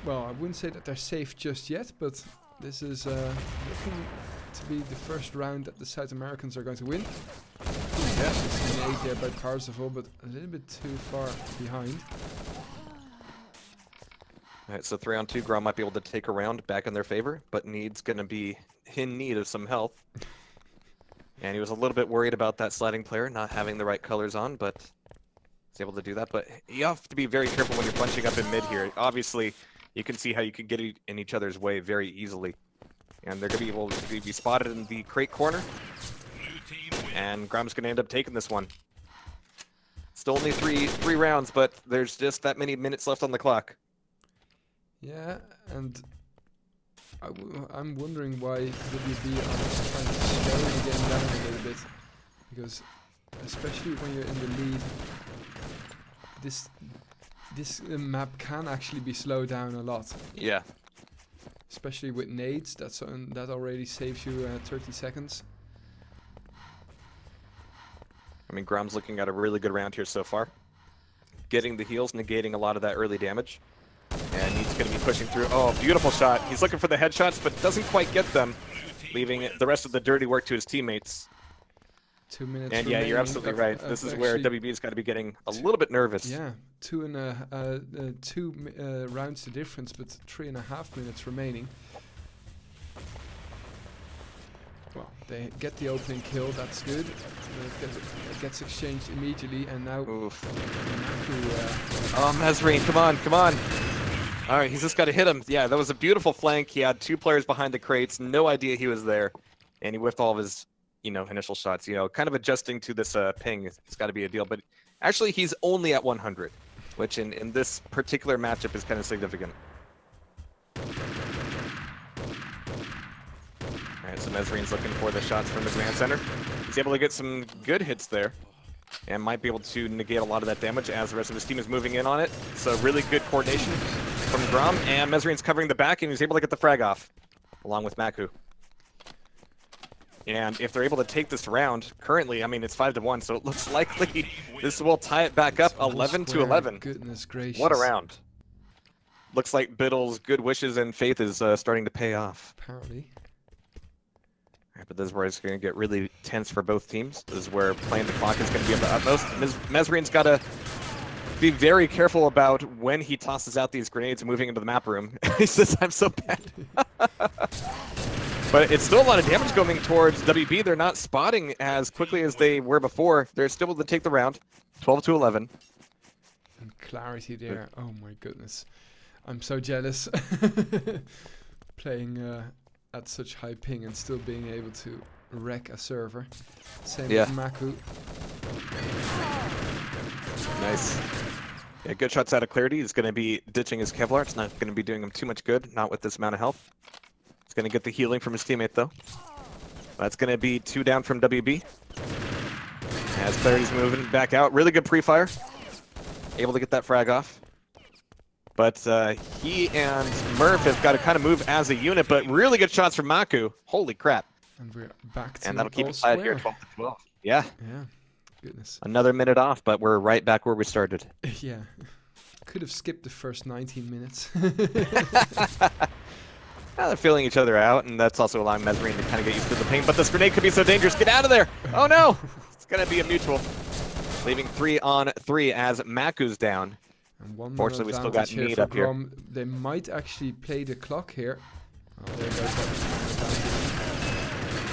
well, I wouldn't say that they're safe just yet, but this is looking to be the first round that the South Americans are going to win. Yeah, it's an 8 there by Parsifal, but a little bit too far behind. Alright, so 3-on-2, GROM might be able to take a round back in their favor, but Need's going to be in need of some health. And he was a little bit worried about that sliding player not having the right colors on, but he's able to do that. But you have to be very careful when you're bunching up in mid here. Obviously, you can see how you can get in each other's way very easily. And they're going to be able to be spotted in the crate corner. And GROM's going to end up taking this one. Still only three rounds, but there's just that many minutes left on the clock. Yeah, and I'm wondering why WB are just trying to slow the game down a little bit, because especially when you're in the lead, this map can actually be slowed down a lot. Yeah. Especially with nades, that already saves you 30 seconds. I mean, Grom's looking at a really good round here so far. Getting the heals, negating a lot of that early damage. And he's going to be pushing through. Oh, beautiful shot. He's looking for the headshots, but doesn't quite get them, leaving the rest of the dirty work to his teammates. 2 minutes And remaining. yeah, you're absolutely right. This is where WB's got to be getting a little bit nervous. Yeah, 2 rounds the difference, but 3.5 minutes remaining. Well, they get the opening kill, that's good. It gets exchanged immediately, and now... Oof. Maku, Oh, Mesrine, come on, come on. All right, he's just got to hit him. Yeah, that was a beautiful flank. He had 2 players behind the crates, no idea he was there. And he whiffed all of his, initial shots. Kind of adjusting to this ping. It's got to be a deal. But actually, he's only at 100, which in this particular matchup is kind of significant. Alright, so Mesrine's looking for the shots from the Grand Center. He's able to get some good hits there, and might be able to negate a lot of that damage as the rest of his team is moving in on it. So really good coordination from GROM, and Mesrine's covering the back, and he's able to get the frag off, along with Maku. And if they're able to take this round, currently, I mean, it's 5-1, so it looks likely this will tie it back up 11-11. Goodness gracious. What a round. Looks like Biddle's good wishes and faith is starting to pay off. Apparently. But this is where it's going to get really tense for both teams. This is where playing the clock is going to be of the utmost. Mesrine's got to be very careful about when he tosses out these grenades and moving into the map room. He says, I'm so bad. But it's still a lot of damage going towards WB. They're not spotting as quickly as they were before. They're still able to take the round, 12-11. And clarity there. Oh my goodness. I'm so jealous. Playing... at such high ping and still being able to wreck a server. Same with Maku. Nice. Yeah, good shots out of clarity. He's going to be ditching his Kevlar. It's not going to be doing him too much good, not with this amount of health. He's going to get the healing from his teammate, though. That's going to be 2 down from WB. As clarity's moving back out. Really good pre-fire. Able to get that frag off. But he and Murph have got to kind of move as a unit, but really good shots from Maku. Holy crap. And we're back to and that'll keep us tied here, 12-12. Yeah. Yeah. Goodness. Another minute off, but we're right back where we started. Yeah. Could have skipped the first 19 minutes. Now they're feeling each other out, and that's also allowing Mesrine to kind of get used to the pain. But this grenade could be so dangerous. Get out of there! Oh no! It's going to be a mutual. Leaving 3-on-3 as Maku's down. And one Fortunately, we still got Need up here. They might actually play the clock here. Oh, there goes that.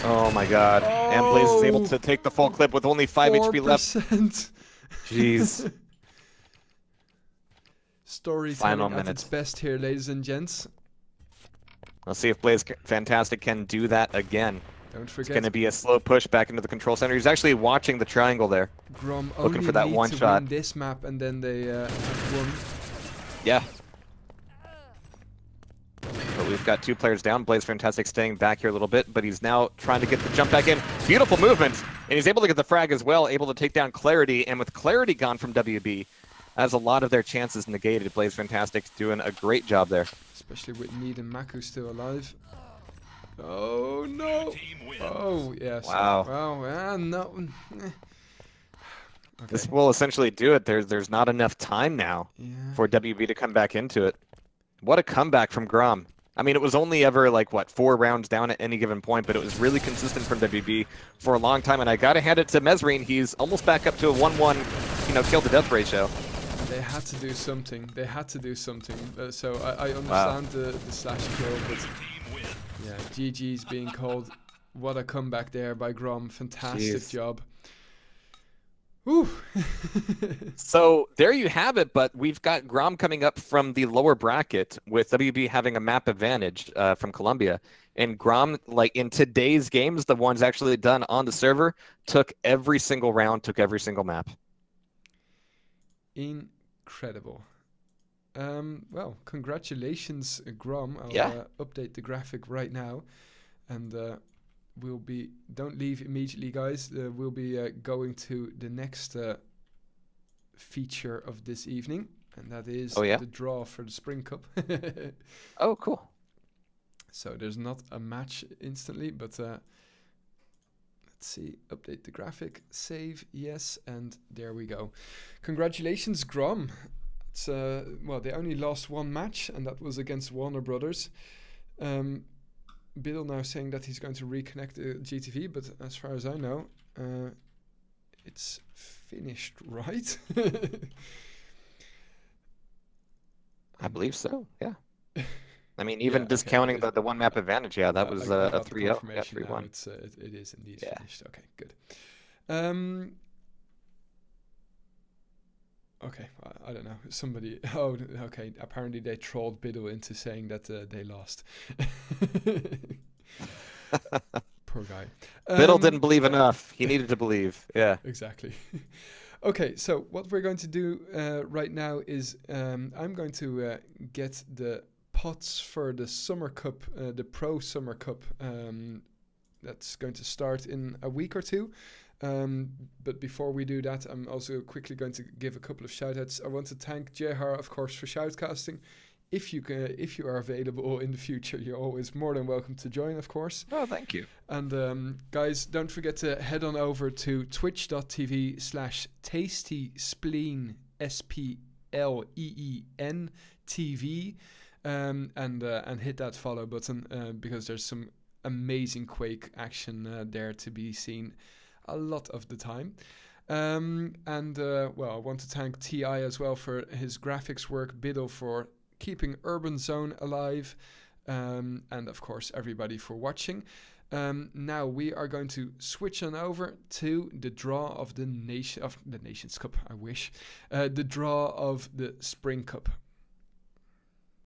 Oh my god. Oh, and Blaze is able to take the full clip with only 5 HP left. Jeez. Storytelling at its best here, ladies and gents. Let's see if Blaze Fantastic can do that again. Don't forget. It's going to be a slow push back into the control center. He's actually watching the triangle there. GROM looking for that only one need to shot. win this map, and then they have won. Yeah. But we've got 2 players down. Blaze Fantastic staying back here a little bit, but he's now trying to get the jump back in. Beautiful movement, and he's able to get the frag as well, able to take down Clarity, and with Clarity gone from WB, has a lot of their chances negated. Blaze Fantastic doing a great job there. Especially with Need and Maku still alive. Oh no! Oh yes. Wow. Wow. No. Okay. This will essentially do it. There's not enough time now for WB to come back into it. What a comeback from GROM. I mean, it was only ever like, what, 4 rounds down at any given point, but it was really consistent from WB for a long time. And I got to hand it to Mesrine. He's almost back up to a 1-1, kill to death ratio. They had to do something. They had to do something. So I understand the slash kill, but yeah, GG's being called. What a comeback there by GROM. Fantastic job. Whew. So there you have it, but we've got GROM coming up from the lower bracket with WB having a map advantage from Colombia. And GROM, like in today's games, the ones actually done on the server, took every single round, took every single map. Incredible. Well, congratulations, Grom. I'll update the graphic right now, and we'll be. Don't leave immediately, guys. We'll be going to the next feature of this evening, and that is the draw for the Spring Cup. Oh, cool. So there's not a match instantly, but let's see. Update the graphic, save, yes, and there we go. Congratulations, Grom. It's well, they only lost one match, and that was against Warner Brothers. Biddle now saying that he's going to reconnect the GTV, but as far as I know, it's finished, right? I believe so, yeah. I mean, even discounting the one map advantage, that was a 3-0, 3-1. It is indeed finished. Okay, good. Okay, I don't know. Somebody. Oh, okay. Apparently, they trolled Biddle into saying that they lost. Poor guy. Biddle didn't believe enough. He needed to believe. Yeah. Exactly. Okay, so what we're going to do right now is I'm going to get the pots for the Summer Cup, the Pro Summer Cup. That's going to start in a week or two. But before we do that, I'm also quickly going to give a couple of shout-outs. I want to thank Jehar, of course, for shoutcasting. If you are available in the future, you're always more than welcome to join, of course. Oh, thank you. And guys, don't forget to head on over to twitch.tv/tastyspleen, SPLEEN TV, and hit that follow button because there's some amazing Quake action there to be seen a lot of the time. Well, I want to thank TI as well for his graphics work, Biddle for keeping Urban Zone alive, and of course everybody for watching. Now we are going to switch on over to the draw of the Nations Cup. I wish the draw of the Spring Cup.